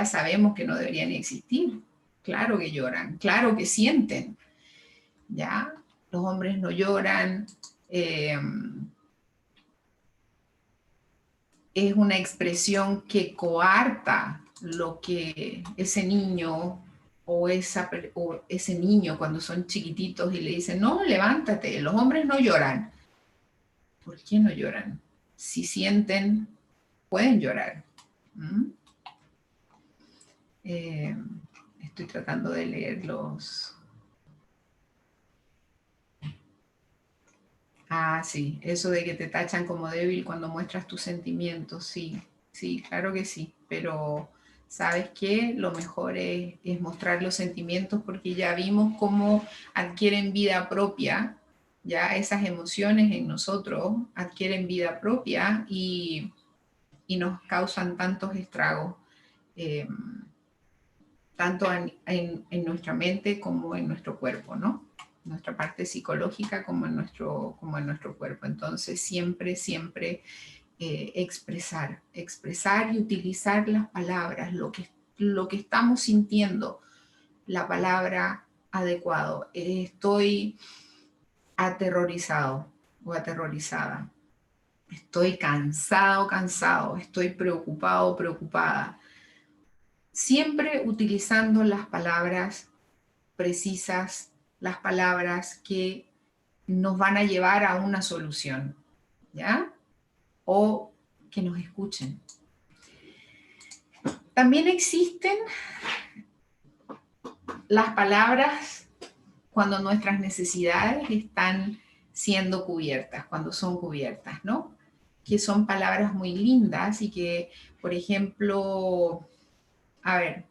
sabemos que no deberían existir. Claro que lloran, claro que sienten, ¿ya? Los hombres no lloran. Es una expresión que coarta lo que ese niño o ese niño cuando son chiquititos y le dicen, no, levántate, los hombres no lloran. ¿Por qué no lloran? Si sienten, pueden llorar. ¿Mm? Estoy tratando de leer los... Sí, eso de que te tachan como débil cuando muestras tus sentimientos, sí, claro que sí, pero ¿sabes qué? Lo mejor es mostrar los sentimientos porque ya vimos cómo adquieren vida propia, ya esas emociones en nosotros adquieren vida propia y nos causan tantos estragos, eh, tanto en nuestra mente como en nuestro cuerpo, ¿no? Nuestra parte psicológica como en nuestro cuerpo. Entonces, siempre, siempre expresar y utilizar las palabras, lo que estamos sintiendo, la palabra adecuado. Estoy aterrorizado o aterrorizada. Estoy cansado, cansado. Estoy preocupado, preocupada. Siempre utilizando las palabras precisas, las palabras que nos van a llevar a una solución, ¿ya? O que nos escuchen. También existen las palabras cuando nuestras necesidades están siendo cubiertas, cuando son cubiertas, ¿no? Que son palabras muy lindas y que, por ejemplo, a ver,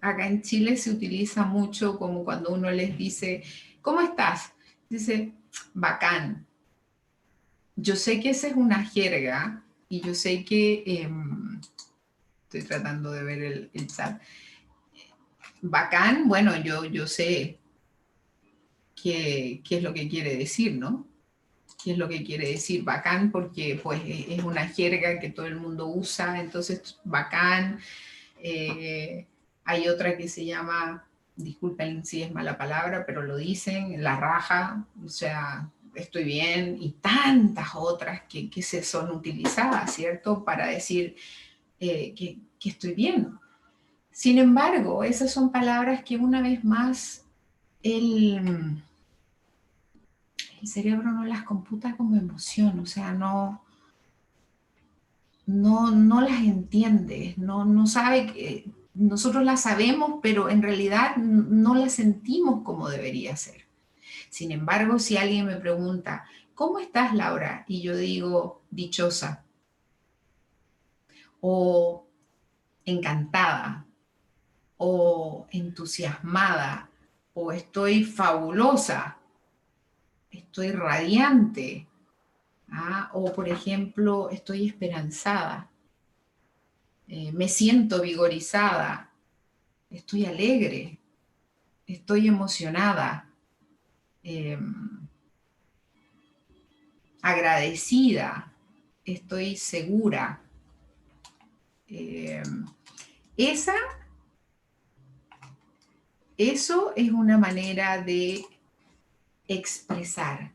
acá en Chile se utiliza mucho como cuando uno les dice, ¿cómo estás? Dice, bacán. Yo sé que esa es una jerga y yo sé que, estoy tratando de ver el chat, bacán, bueno, yo sé qué es lo que quiere decir, ¿no? ¿Qué es lo que quiere decir? Bacán porque pues es una jerga que todo el mundo usa, entonces bacán. Eh, Hay otra que se llama, disculpen si es mala palabra, pero lo dicen, la raja, o sea, estoy bien, y tantas otras que se son utilizadas, ¿cierto? Para decir que estoy bien. Sin embargo, esas son palabras que una vez más el cerebro no las computa como emoción, o sea, no las entiende, no sabe que nosotros las sabemos, pero en realidad no las sentimos como debería ser. Sin embargo, si alguien me pregunta, ¿cómo estás, Laura? Y yo digo, dichosa, o encantada, o entusiasmada, o estoy fabulosa, estoy radiante, ¿ah? O por ejemplo, estoy esperanzada, me siento vigorizada, estoy alegre, estoy emocionada, eh, agradecida, estoy segura. Eh, esa, eso es una manera de expresar,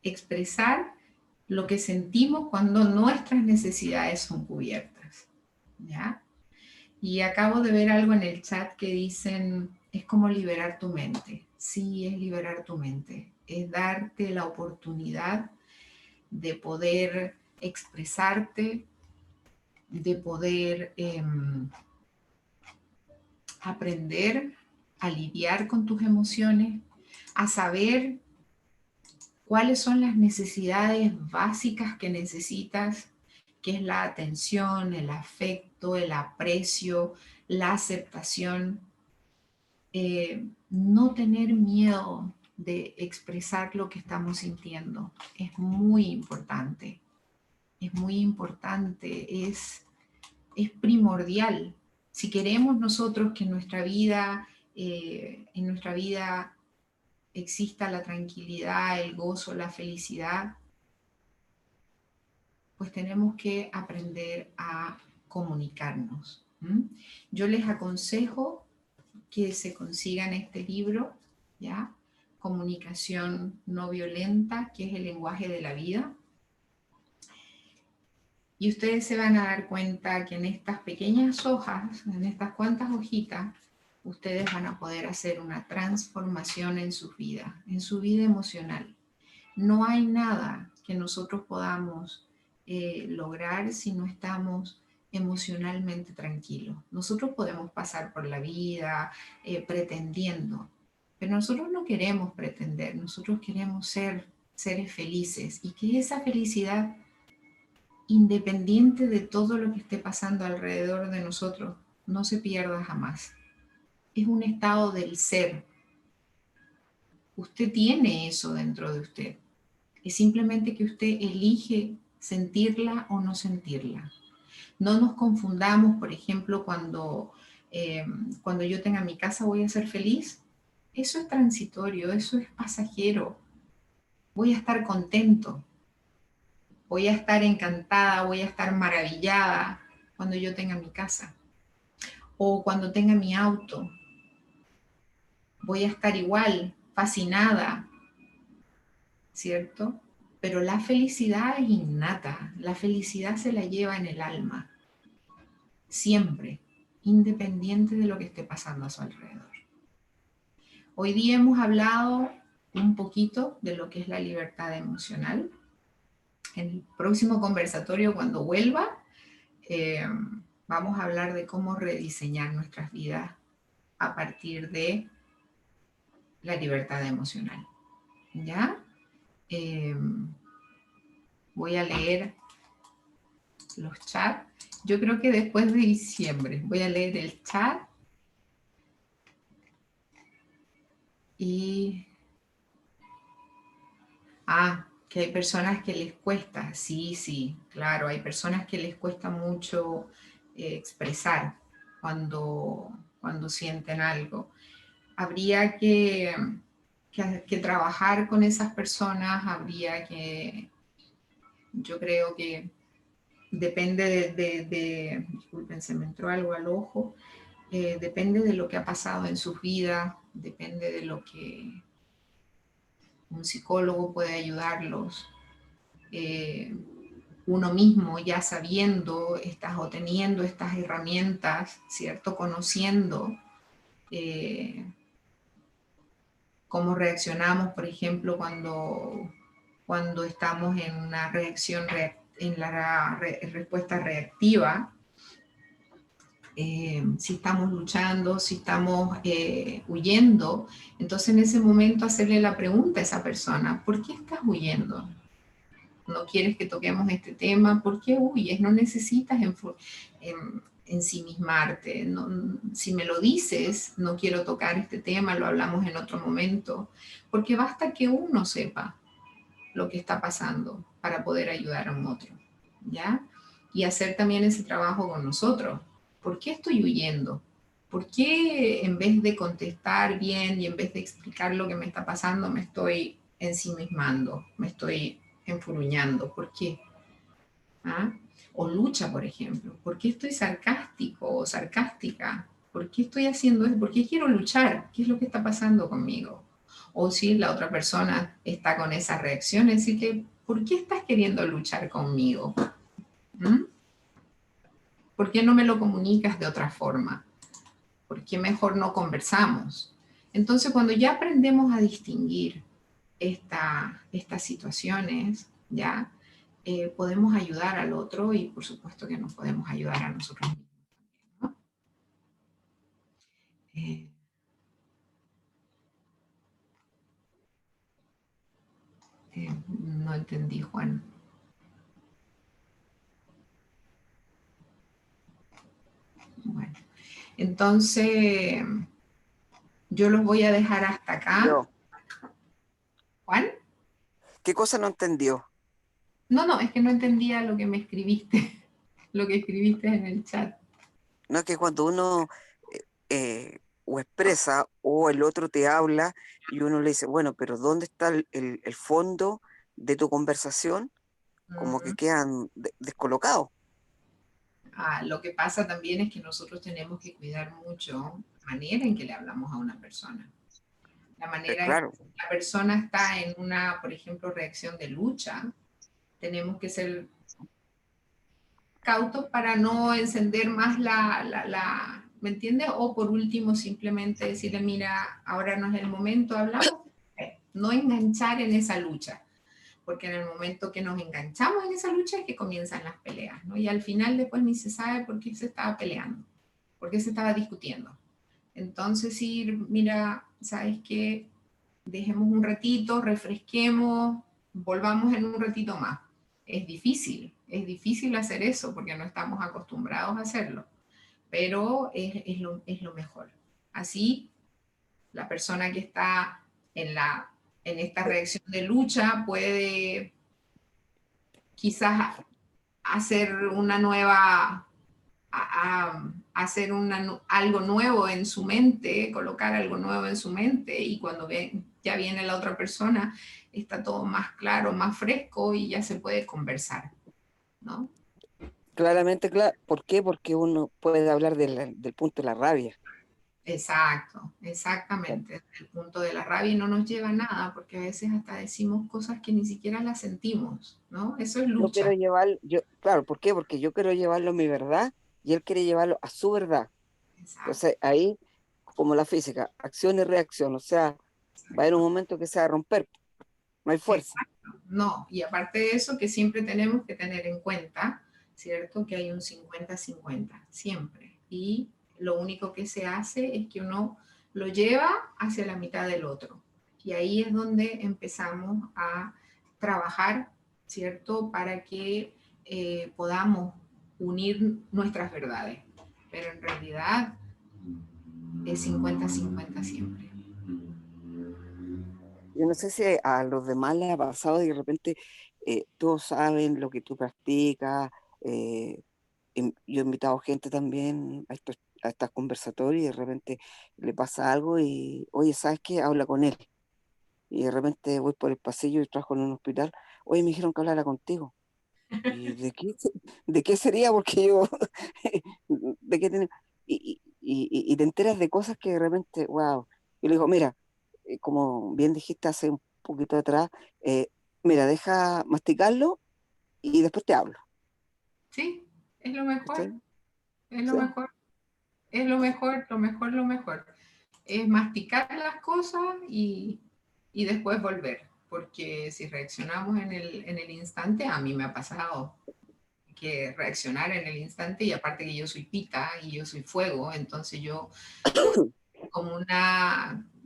expresar lo que sentimos cuando nuestras necesidades son cubiertas, ¿ya? Y acabo de ver algo en el chat que dicen, es como liberar tu mente. Sí, es liberar tu mente, es darte la oportunidad de poder expresarte, de poder aprender a lidiar con tus emociones, a saber cuáles son las necesidades básicas que necesitas, que es la atención, el afecto, el aprecio, la aceptación. No tener miedo de expresar lo que estamos sintiendo es muy importante. Es muy importante, es primordial. Si queremos nosotros que en nuestra vida exista la tranquilidad, el gozo, la felicidad, pues tenemos que aprender a comunicarnos. Yo les aconsejo que se consigan este libro, ¿ya? Comunicación no violenta, que es el lenguaje de la vida. Y ustedes se van a dar cuenta que en estas pequeñas hojas, en estas cuantas hojitas, ustedes van a poder hacer una transformación en su vida emocional. No hay nada que nosotros podamos lograr si no estamos emocionalmente tranquilos. Nosotros podemos pasar por la vida pretendiendo, pero nosotros no queremos pretender, nosotros queremos ser seres felices y que esa felicidad independiente de todo lo que esté pasando alrededor de nosotros, no se pierda jamás. Es un estado del ser. Usted tiene eso dentro de usted. Es simplemente que usted elige sentirla o no sentirla. No nos confundamos, por ejemplo, cuando yo tenga mi casa voy a ser feliz. Eso es transitorio, eso es pasajero. Voy a estar contento, voy a estar encantada, voy a estar maravillada cuando yo tenga mi casa. O cuando tenga mi auto, voy a estar igual, fascinada, ¿cierto? Pero la felicidad es innata, la felicidad se la lleva en el alma, siempre, independiente de lo que esté pasando a su alrededor. Hoy día hemos hablado un poquito de lo que es la libertad emocional. En el próximo conversatorio, cuando vuelva, vamos a hablar de cómo rediseñar nuestras vidas a partir de la libertad emocional. ¿Ya? Voy a leer los chats. Yo creo que después de diciembre voy a leer el chat y... que hay personas que les cuesta. Sí, sí, claro, hay personas que les cuesta mucho expresar cuando sienten algo. Habría que trabajar con esas personas, yo creo que depende disculpen, se me entró algo al ojo, depende de lo que ha pasado en sus vidas, depende de lo que un psicólogo puede ayudarlos. Uno mismo ya sabiendo o teniendo estas herramientas, ¿cierto? Conociendo cómo reaccionamos, por ejemplo, cuando estamos en una reacción, en la respuesta reactiva, si estamos luchando, si estamos huyendo, entonces en ese momento hacerle la pregunta a esa persona, ¿por qué estás huyendo? ¿No quieres que toquemos este tema? ¿Por qué huyes? No necesitas ensimismarte. No, si me lo dices, no quiero tocar este tema, lo hablamos en otro momento, porque basta que uno sepa lo que está pasando para poder ayudar a un otro, ¿ya? Y hacer también ese trabajo con nosotros. ¿Por qué estoy huyendo? ¿Por qué en vez de contestar bien y en vez de explicar lo que me está pasando, me estoy ensimismando, me estoy enfuruñando? ¿Por qué? ¿Ah? O lucha, por ejemplo. ¿Por qué estoy sarcástico o sarcástica? ¿Por qué estoy haciendo eso? ¿Por qué quiero luchar? ¿Qué es lo que está pasando conmigo? O si la otra persona está con esa reacción, es decir, que, ¿por qué estás queriendo luchar conmigo? ¿Mm? ¿Por qué no me lo comunicas de otra forma? ¿Por qué mejor no conversamos? Entonces, cuando ya aprendemos a distinguir estas situaciones, ya podemos ayudar al otro y por supuesto que nos podemos ayudar a nosotros mismos, ¿no? No entendí, Juan. Bueno, entonces yo los voy a dejar hasta acá. Yo. ¿Juan? ¿Qué cosa no entendió? No, es que no entendía lo que me escribiste, lo que escribiste en el chat. No es que cuando uno o expresa o el otro te habla y uno le dice, bueno, pero ¿dónde está el fondo de tu conversación? Como que quedan descolocados. Lo que pasa también es que nosotros tenemos que cuidar mucho la manera en que le hablamos a una persona. La manera en que Claro, la persona está en una, por ejemplo, reacción de lucha, tenemos que ser cautos para no encender más ¿me entiendes? O por último, simplemente decirle, mira, ahora no es el momento, hablamos. No enganchar en esa lucha, porque en el momento que nos enganchamos en esa lucha es que comienzan las peleas, ¿no? Y al final después ni se sabe por qué se estaba peleando, por qué se estaba discutiendo. Entonces, sí, mira, ¿sabes qué? Dejemos un ratito, refresquemos, volvamos en un ratito más. es difícil hacer eso porque no estamos acostumbrados a hacerlo, pero es lo mejor. Así, la persona que está en esta reacción de lucha puede quizás hacer una nueva, hacer algo nuevo en su mente, colocar algo nuevo en su mente, y cuando ya viene la otra persona, está todo más claro, más fresco y ya se puede conversar, ¿no? Claramente, claro. ¿Por qué? Porque uno puede hablar del punto de la rabia. Exacto, exactamente. El punto de la rabia no nos lleva a nada, porque a veces hasta decimos cosas que ni siquiera las sentimos, ¿no? Eso es Yo quiero lucha. llevar, claro, ¿por qué? Porque yo quiero llevarlo a mi verdad y él quiere llevarlo a su verdad. Exacto, Entonces ahí, como la física, acción y reacción, o sea, va a haber un exacto. momento que se va a romper, no hay fuerza. Exacto. No, y aparte de eso, que siempre tenemos que tener en cuenta, ¿cierto? Que hay un 50-50, siempre. Y lo único que se hace es que uno lo lleva hacia la mitad del otro. Y ahí es donde empezamos a trabajar, ¿cierto? Para que podamos unir nuestras verdades. Pero en realidad es 50-50 siempre. Yo no sé si a los demás les ha pasado y de repente todos saben lo que tú practicas. eh, yo he invitado gente también a estos conversatorios y de repente le pasa algo y, oye, ¿sabes qué? Habla con él. Y de repente voy por el pasillo y trabajo en un hospital. Oye, me dijeron que hablara contigo. ¿Y de qué, de qué sería? Porque yo, ¿de qué tiene? Y te enteras de cosas que de repente, wow. Yo le digo, mira, como bien dijiste hace un poquito atrás, eh, mira, deja masticarlo y después te hablo. Sí, es lo mejor, ¿Cachai? es lo Sí. mejor. Es lo mejor, lo mejor, lo mejor. Es masticar las cosas y después volver. Porque si reaccionamos en el instante, a mí me ha pasado que reaccionar en el instante, y aparte que yo soy pita y yo soy fuego, entonces yo como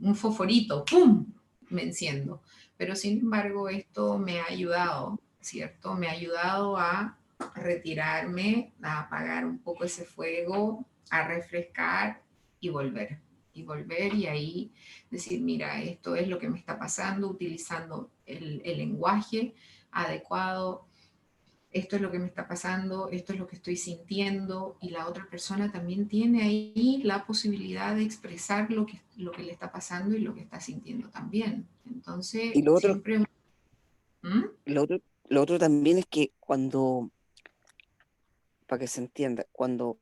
un fosforito, ¡pum!, me enciendo. Pero sin embargo, esto me ha ayudado, ¿cierto? Me ha ayudado a retirarme, a apagar un poco ese fuego, a refrescar y volver. Y volver y ahí decir, mira, esto es lo que me está pasando, utilizando el lenguaje adecuado, esto es lo que me está pasando, esto es lo que estoy sintiendo, y la otra persona también tiene ahí la posibilidad de expresar lo que le está pasando y lo que está sintiendo también. Y Entonces, lo otro, siempre... ¿Mm? lo otro, lo otro también es que cuando, para que se entienda, cuando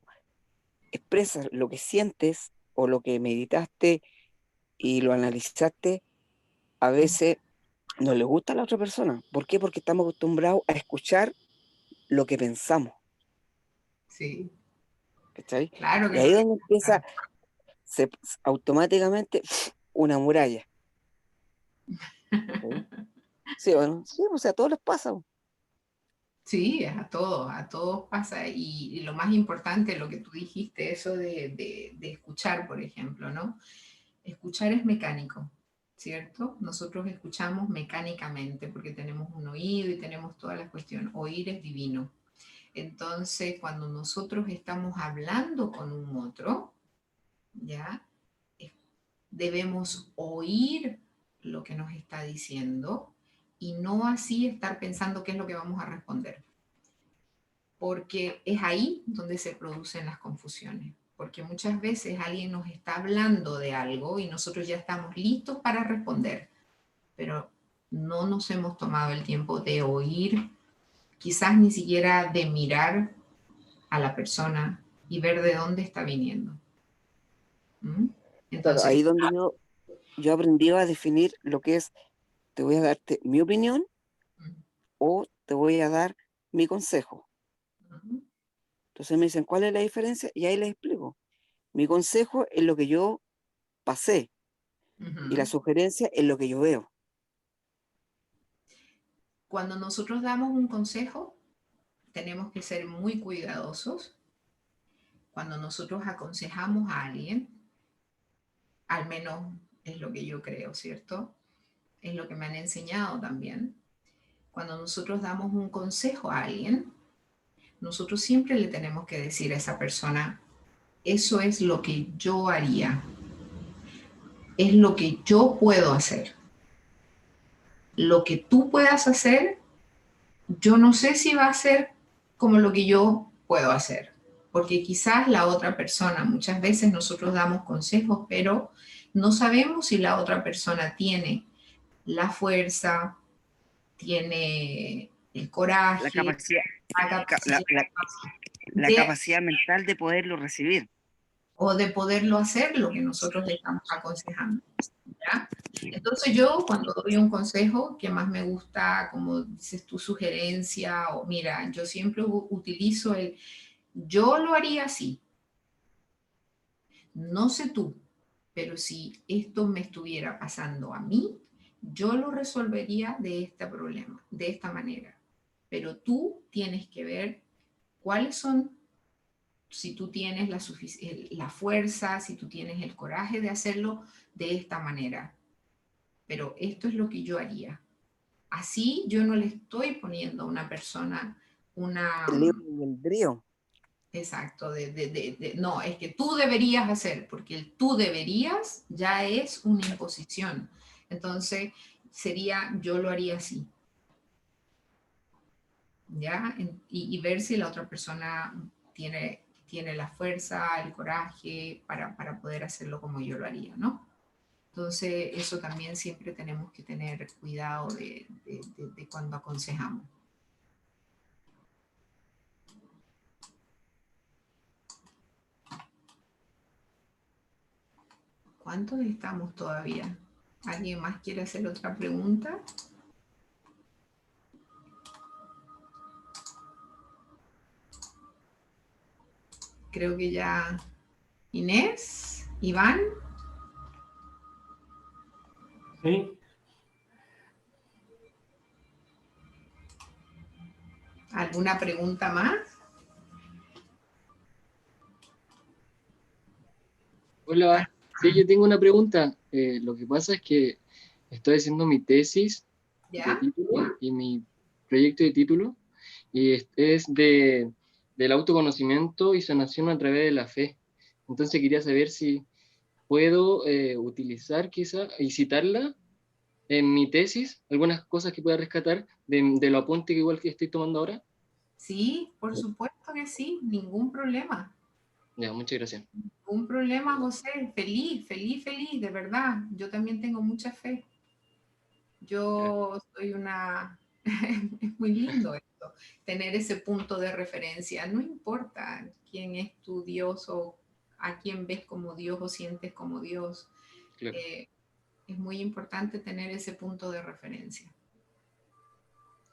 expresas lo que sientes o lo que meditaste y lo analizaste, a veces no le gusta a la otra persona. ¿Por qué? Porque estamos acostumbrados a escuchar lo que pensamos, Sí, ¿cachai? claro Y que no ahí es le donde empieza gusta. automáticamente una muralla. ¿Sí? Sí, bueno, sí, o sea, a todos les pasa. Sí, a todos pasa. Y lo más importante, lo que tú dijiste, eso de escuchar, por ejemplo, ¿no? Escuchar es mecánico, ¿cierto? Nosotros escuchamos mecánicamente porque tenemos un oído y tenemos todas las cuestiones. Oír es divino. Entonces, cuando nosotros estamos hablando con un otro, ¿ya? Eh, Debemos oír lo que nos está diciendo y no así estar pensando qué es lo que vamos a responder, porque es ahí donde se producen las confusiones, porque muchas veces alguien nos está hablando de algo y nosotros ya estamos listos para responder, pero no nos hemos tomado el tiempo de oír, quizás ni siquiera de mirar a la persona y ver de dónde está viniendo. ¿Mm? Claro, Entonces, ahí donde yo aprendí a definir lo que es, te voy a darte mi opinión o te voy a dar mi consejo. ujú, Entonces me dicen, ¿cuál es la diferencia? Y ahí les explico. Mi consejo es lo que yo pasé y la ujú. sugerencia es lo que yo veo. Cuando nosotros damos un consejo, tenemos que ser muy cuidadosos. Cuando nosotros aconsejamos a alguien, al menos es lo que yo creo, ¿cierto? Es lo que me han enseñado también. cuando nosotros damos un consejo a alguien, nosotros siempre le tenemos que decir a esa persona, eso es lo que yo haría, es lo que yo puedo hacer. Lo que tú puedas hacer, yo no sé si va a ser como lo que yo puedo hacer, porque quizás la otra persona, muchas veces nosotros damos consejos, pero no sabemos si la otra persona tiene la fuerza, tiene el La coraje, capacidad, la ca- la, capacidad la- la de, capacidad mental de poderlo recibir. o de poderlo hacer lo que nosotros le estamos aconsejando. ¿Ya? Entonces yo cuando doy un consejo que más me gusta, como dices tu sugerencia, o mira, yo siempre utilizo el, yo lo haría así, no sé tú, pero si esto me estuviera pasando a mí, yo lo resolvería de este problema, de esta manera. Pero tú tienes que ver cuáles son, si tú tienes la fuerza, si tú tienes el coraje de hacerlo de esta manera. Pero esto es lo que yo haría. Así yo no le estoy poniendo a una persona una, El libre albedrío. exacto, no, es que tú deberías hacer, porque el tú deberías ya es una imposición. Entonces sería, yo lo haría así, ¿ya? Y ver si la otra persona tiene la fuerza, el coraje para poder hacerlo como yo lo haría, ¿no? Entonces, eso también siempre tenemos que tener cuidado de cuando aconsejamos. ¿Cuántos estamos todavía? ¿Alguien más quiere hacer otra pregunta? Creo que ya Inés, Iván, Sí, ¿alguna pregunta más? Ah, hola. Sí, yo tengo una pregunta. Lo que pasa es que estoy haciendo mi tesis de ¿ya? título y mi proyecto de título, y del autoconocimiento y sanación a través de la fe. Entonces quería saber si puedo utilizar quizá y citarla en mi tesis, algunas cosas que pueda rescatar de lo apunte que igual que estoy tomando ahora. Sí, por supuesto que sí, ningún problema. Ya, muchas gracias. Ningún problema, José. Feliz, feliz, feliz, de verdad. Yo también tengo mucha fe. Yo soy una... Es muy lindo esto, tener ese punto de referencia. No importa quién es tu Dios o a quién ves como Dios o sientes como Dios. Claro. eh, es muy importante tener ese punto de referencia.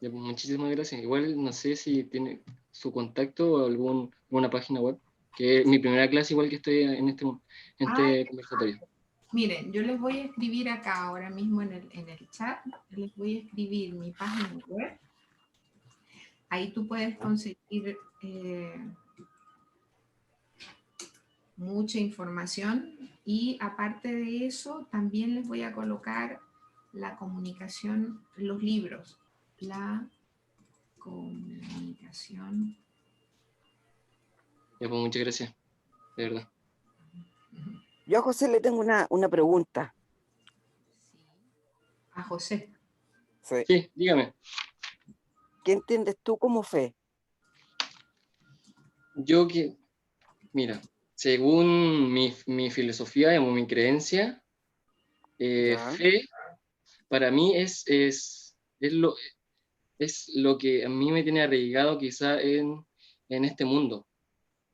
Ya, pues, muchísimas gracias. Igual no sé si tiene su contacto o alguna página web, que es mi primera clase igual que estoy en Ay, este conversatorio. miren, yo les voy a escribir acá ahora mismo en el chat, les voy a escribir mi página web. Ahí tú puedes conseguir mucha información y aparte de eso, también les voy a colocar la comunicación, los libros, la comunicación. Ya, pues muchas gracias, de verdad. Yo a José le tengo una pregunta. A José. Sí. Sí, dígame. ¿Qué entiendes tú como fe? Yo que, mira, según mi filosofía y mi creencia, Ya, fe para mí es lo que a mí me tiene arraigado quizá en este mundo,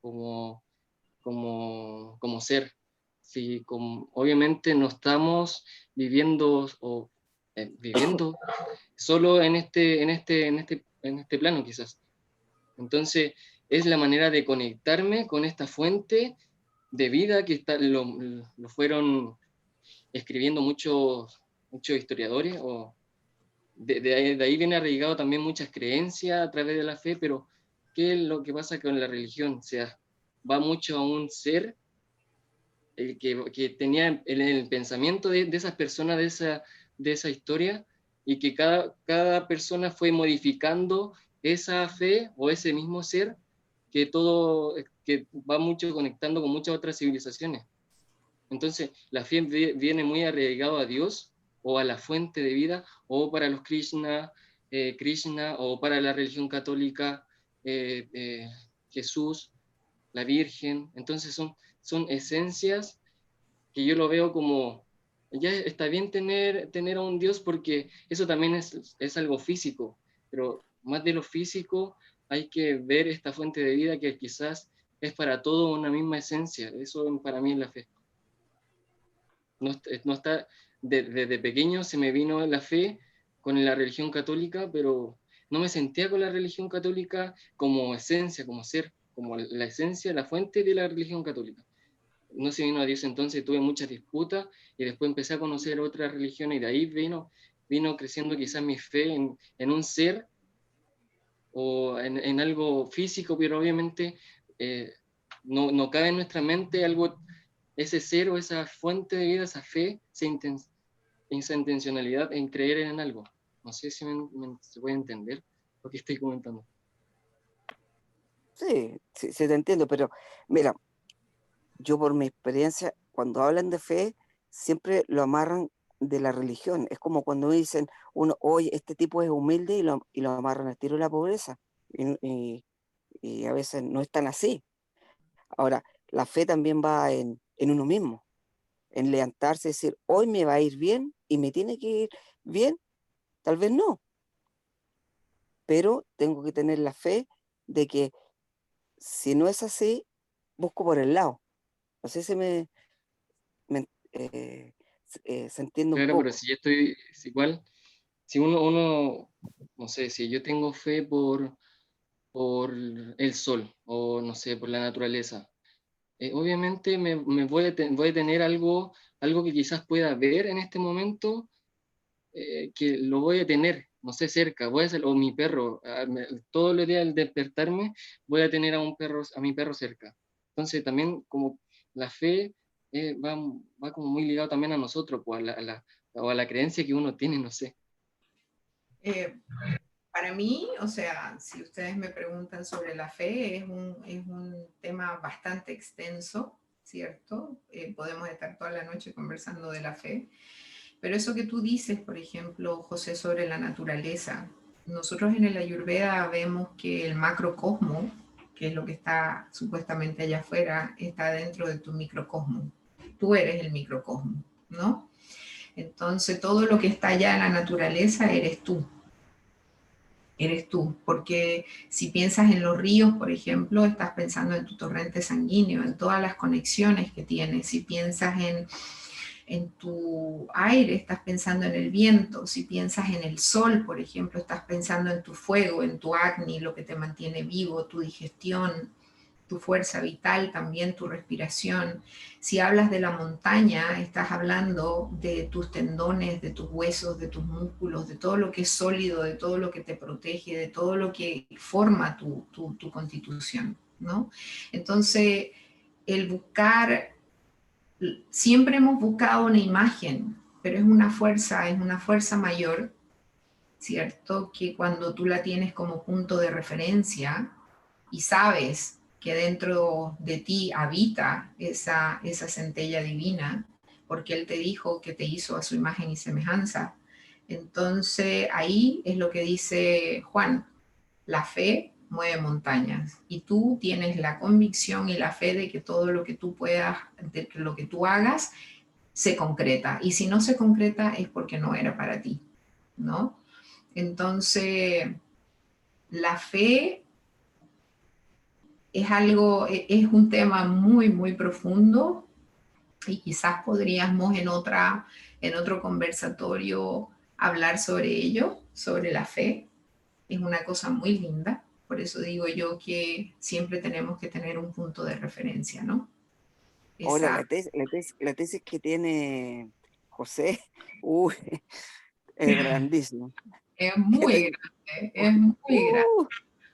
como, como ser. Sí, obviamente no estamos viviendo viviendo solo en este plano quizás. Entonces, es la manera de conectarme con esta fuente de vida que lo fueron escribiendo muchos historiadores, o de ahí viene arraigado también muchas creencias a través de la fe, pero ¿qué es lo que pasa con la religión? O sea, va mucho a un ser que tenía en el pensamiento de esas personas, de esa historia, y que cada persona fue modificando esa fe o ese mismo ser que va mucho conectando con muchas otras civilizaciones. Entonces, la fe viene muy arraigado a Dios o a la fuente de vida, o para los Krishna, o para la religión católica, Jesús, la Virgen. Entonces, son esencias que yo lo veo como, ya está bien tener a un Dios porque eso también es algo físico, pero más de lo físico hay que ver esta fuente de vida que quizás es para todo una misma esencia. Eso para mí es la fe. No está, desde pequeño se me vino la fe con la religión católica, pero no me sentía con la religión católica como esencia, como ser, como la esencia, la fuente de la religión católica. No se vino a Dios, entonces tuve muchas disputas y después empecé a conocer otras religiones y de ahí vino creciendo quizás mi fe en un ser o en algo físico, pero obviamente no cabe en nuestra mente algo, ese ser o esa fuente de vida, esa fe, esa intencionalidad en creer en algo. No sé si se puede entender lo que estoy comentando. Sí, te entiendo, pero mira, yo por mi experiencia, cuando hablan de fe, siempre lo amarran de la religión. Es como cuando dicen, oye, este tipo es humilde y lo amarran al tiro de la pobreza. Y a veces no es tan así. Ahora, la fe también va en uno mismo, en levantarse y decir, hoy me va a ir bien y me tiene que ir bien, tal vez no, pero tengo que tener la fe de que si no es así, busco por el lado. No sé si se entiende un Claro, pero poco. si yo estoy es igual, si uno, no sé, si yo tengo fe por el sol o no sé, por la naturaleza, obviamente me voy a tener algo que quizás pueda ver en este momento, que lo voy a tener, no sé, cerca, voy a hacer, o mi perro, todos los días al despertarme voy a tener a mi perro cerca. Entonces también como la fe va como muy ligado también a nosotros, pues, o a la creencia que uno tiene, no sé. Eh, para mí, o sea, si ustedes me preguntan sobre la fe, es un tema bastante extenso, ¿cierto? Podemos estar toda la noche conversando de la fe, pero eso que tú dices, por ejemplo, José, sobre la naturaleza, nosotros en el Ayurveda vemos que el macrocosmo, que es lo que está supuestamente allá afuera, está dentro de tu microcosmo. Tú eres el microcosmo, ¿no? Entonces, todo lo que está allá en la naturaleza eres tú, porque si piensas en los ríos, por ejemplo, estás pensando en tu torrente sanguíneo, en todas las conexiones que tienes. Si piensas en tu aire, estás pensando en el viento. Si piensas en el sol, por ejemplo, estás pensando en tu fuego, en tu agni, lo que te mantiene vivo, tu digestión, tu fuerza vital, también tu respiración. Si hablas de la montaña, estás hablando de tus tendones, de tus huesos, de tus músculos, de todo lo que es sólido, de todo lo que te protege, de todo lo que forma tu constitución, ¿no? Entonces, el buscar, siempre hemos buscado una imagen, pero es una fuerza mayor, ¿cierto? Que cuando tú la tienes como punto de referencia y sabes que dentro de ti habita esa centella divina, porque Él te dijo que te hizo a su imagen y semejanza. Entonces ahí es lo que dice Juan, la fe mueve montañas y tú tienes la convicción y la fe de que todo lo que tú puedas, de que lo que tú hagas, se concreta. Y si no se concreta es porque no era para ti, ¿no? Entonces, la fe es un tema muy profundo y quizás podríamos en otro conversatorio hablar sobre ello, sobre la fe. Es una cosa muy linda. Por eso digo yo que siempre tenemos que tener un punto de referencia, ¿no? Ahora, Esa la tesis que tiene José, uy, es grandísimo. es muy grande. Uh,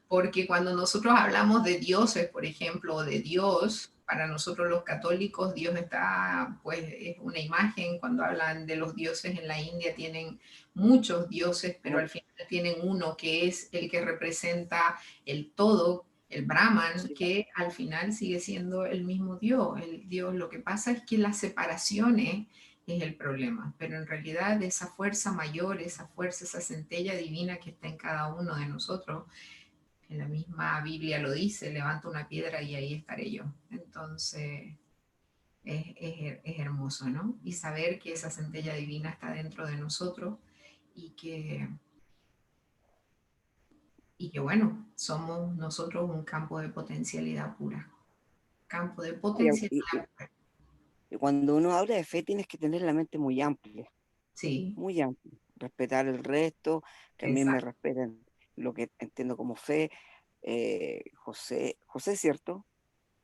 Porque cuando nosotros hablamos de dioses, por ejemplo, o de Dios, para nosotros los católicos, Dios está, pues es una imagen. Cuando hablan de los dioses en la India, tienen muchos dioses, pero al final tienen uno que es el que representa el todo, el Brahman, que al final sigue siendo el mismo Dios. El Dios, lo que pasa es que las separaciones es el problema, pero en realidad esa fuerza mayor, esa fuerza, esa centella divina que está en cada uno de nosotros, en la misma Biblia lo dice, levanta una piedra y ahí estaré yo. Entonces, es hermoso, ¿no? Y saber que esa centella divina está dentro de nosotros y que bueno, somos nosotros un campo de potencialidad pura. Campo de potencialidad pura. Y cuando uno habla de fe, tienes que tener la mente muy amplia, Sí, muy amplia. Respetar el resto, que a mí me exacto. respeten lo que entiendo como fe. José, ¿cierto?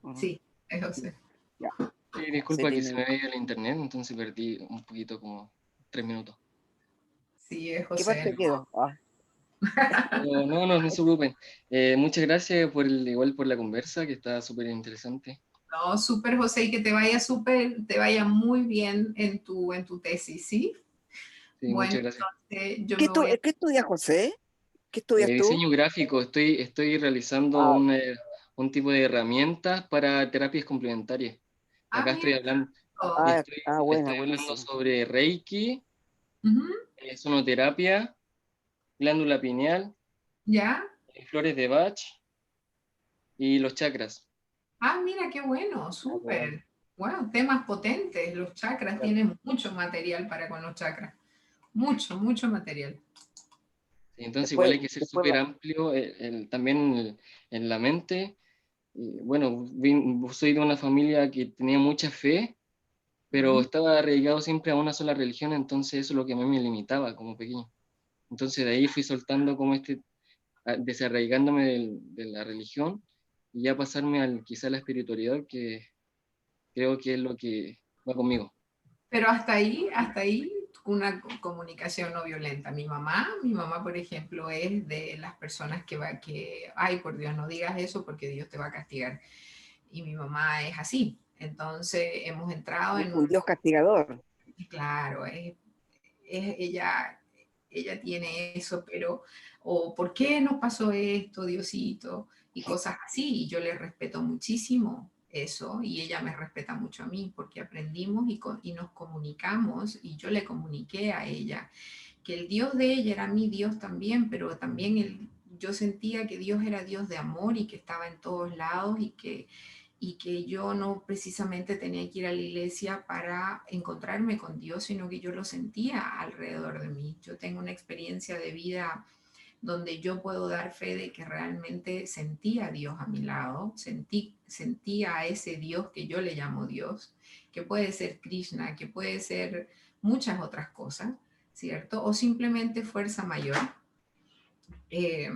¿O no? Sí, es José. Ya. Sí, José disculpa que se tiene... me había ido el internet, entonces perdí un poquito, como 3 minutos. Sí, es ¿Qué José. parte quedó? Ah, Pero no se preocupen. Muchas gracias igual por la conversa, que está súper interesante. No, súper José, y que te vaya súper, te vaya muy bien en tu tesis, ¿sí? Sí, Bueno, muchas gracias. entonces yo me voy a... ¿Qué estudias, José? ¿Qué estudias tú? Diseño gráfico, estoy realizando Ah, un tipo de herramientas para terapias complementarias. Ah, Acá mira. Oh, buena, estoy hablando buenísimo. sobre Reiki, ujú, sonoterapia, glándula pineal, ¿ya? flores de Bach y los chakras. Ah, mira, qué bueno, Ah, qué bueno. súper. Bueno, temas potentes. Los chakras, Claro. tienen mucho material para con los chakras. Mucho, mucho material. Sí, entonces igual Después, hay que ser después súper amplio también en la mente. Y, bueno, soy de una familia que tenía mucha fe, pero Ujú. estaba arraigado siempre a una sola religión, entonces eso es lo que a mí me limitaba como pequeño. Entonces de ahí fui soltando como desarraigándome de la religión y ya pasarme quizá a la espiritualidad, que creo que es lo que va conmigo. Pero hasta ahí, una comunicación no violenta. Mi mamá, por ejemplo, es de las personas ay, por Dios, no digas eso porque Dios te va a castigar. Y mi mamá es así. Entonces hemos entrado en un Dios castigador. claro, ella tiene eso, pero, o ¿por qué nos pasó esto, Diosito? Y cosas así, y yo le respeto muchísimo eso, y ella me respeta mucho a mí, porque aprendimos y nos comunicamos, y yo le comuniqué a ella que el Dios de ella era mi Dios también, pero también yo sentía que Dios era Dios de amor y que estaba en todos lados y que yo no precisamente tenía que ir a la iglesia para encontrarme con Dios, sino que yo lo sentía alrededor de mí. Yo tengo una experiencia de vida donde yo puedo dar fe de que realmente sentía a Dios a mi lado, sentía a ese Dios que yo le llamo Dios, que puede ser Krishna, que puede ser muchas otras cosas, ¿cierto? O simplemente fuerza mayor, eh,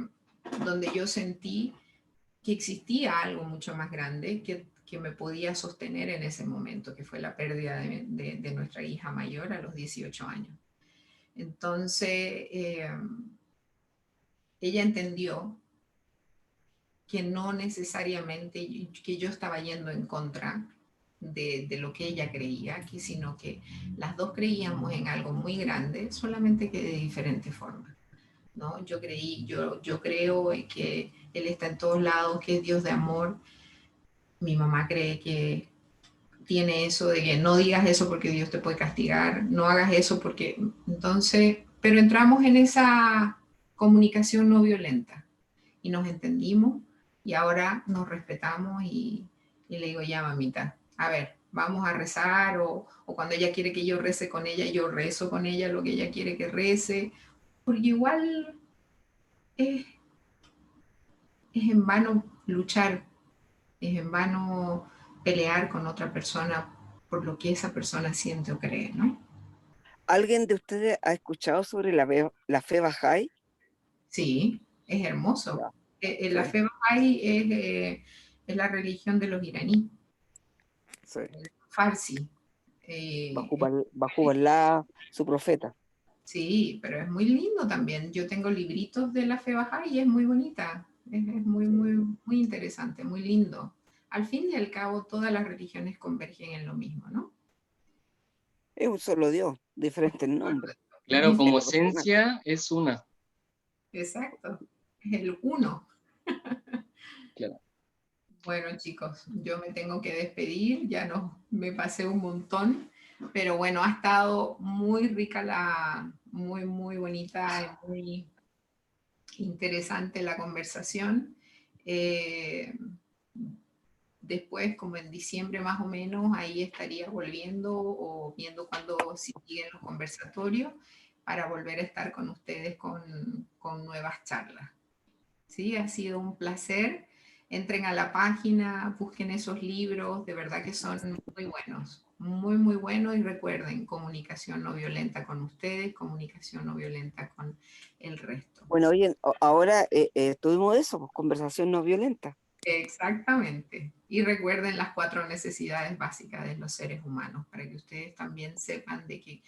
donde yo sentí que existía algo mucho más grande que me podía sostener en ese momento, que fue la pérdida de nuestra hija mayor a los 18 años. Entonces, ella entendió que no necesariamente que yo estaba yendo en contra de lo que ella creía, sino que las dos creíamos en algo muy grande, solamente que de diferente forma. ¿No? Yo creo que Él está en todos lados, que es Dios de amor. Mi mamá cree que tiene eso de que no digas eso porque Dios te puede castigar, no hagas eso porque... Entonces, pero entramos en esa comunicación no violenta y nos entendimos y ahora nos respetamos y le digo, ya mamita, a ver, vamos a rezar o cuando ella quiere que yo rece con ella, yo rezo con ella lo que ella quiere que rece, porque igual es, es en vano luchar, es en vano pelear con otra persona por lo que esa persona siente o cree, ¿no? ¿Alguien de ustedes ha escuchado sobre la fe Bahá'í? Sí, es hermoso. Ya, La sí, fe Bahá'í es la religión de los iraníes, sí. Farsi. Eh, Bajo Alá, su profeta. sí, pero es muy lindo también. Yo tengo libritos de la fe Bahá'í y es muy bonita. Es muy, Sí. muy, muy interesante, muy lindo. al fin y al cabo todas las religiones convergen en lo mismo, ¿no? Es un solo Dios, diferentes nombres. Claro, como Pero personal. esencia es una. Exacto, es el uno. Claro. Bueno, chicos, yo me tengo que despedir, ya no me pasé un montón, pero bueno, ha estado muy rica muy bonita, y muy interesante la conversación. Después, como en diciembre más o menos, ahí estaría volviendo o viendo cuando siguen los conversatorios para volver a estar con ustedes con nuevas charlas. ¿Sí? Ha sido un placer. Entren a la página, busquen esos libros, de verdad que son muy buenos y recuerden, comunicación no violenta con ustedes, comunicación no violenta con el resto. Bueno, oye, ahora tuvimos eso, pues, conversación no violenta. Exactamente. Y recuerden las 4 necesidades básicas de los seres humanos, para que ustedes también sepan de que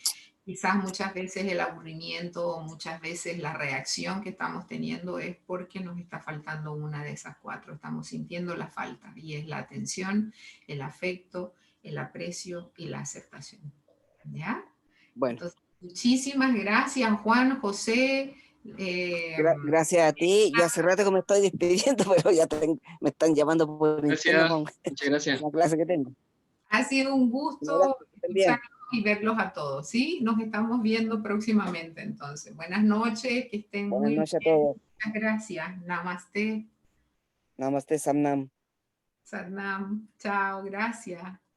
quizás muchas veces el aburrimiento o muchas veces la reacción que estamos teniendo es porque nos está faltando una de esas 4. Estamos sintiendo la falta y es la atención, el afecto, el aprecio y la aceptación. ¿Ya? Bueno, Entonces, muchísimas gracias, Juan, José. gracias a ti. Yo hace rato que me estoy despidiendo, pero ya me están llamando por interno Gracias, con muchas gracias. la clase que tengo. Ha sido un Un gusto abrazo, que estén bien. escucharlos y verlos a todos, ¿sí? Nos estamos viendo próximamente, entonces. Buenas noches, que estén Buenas muy noches a bien. todos. Muchas gracias. Namaste, Namaste, Samnam. Satnam. Chao, gracias.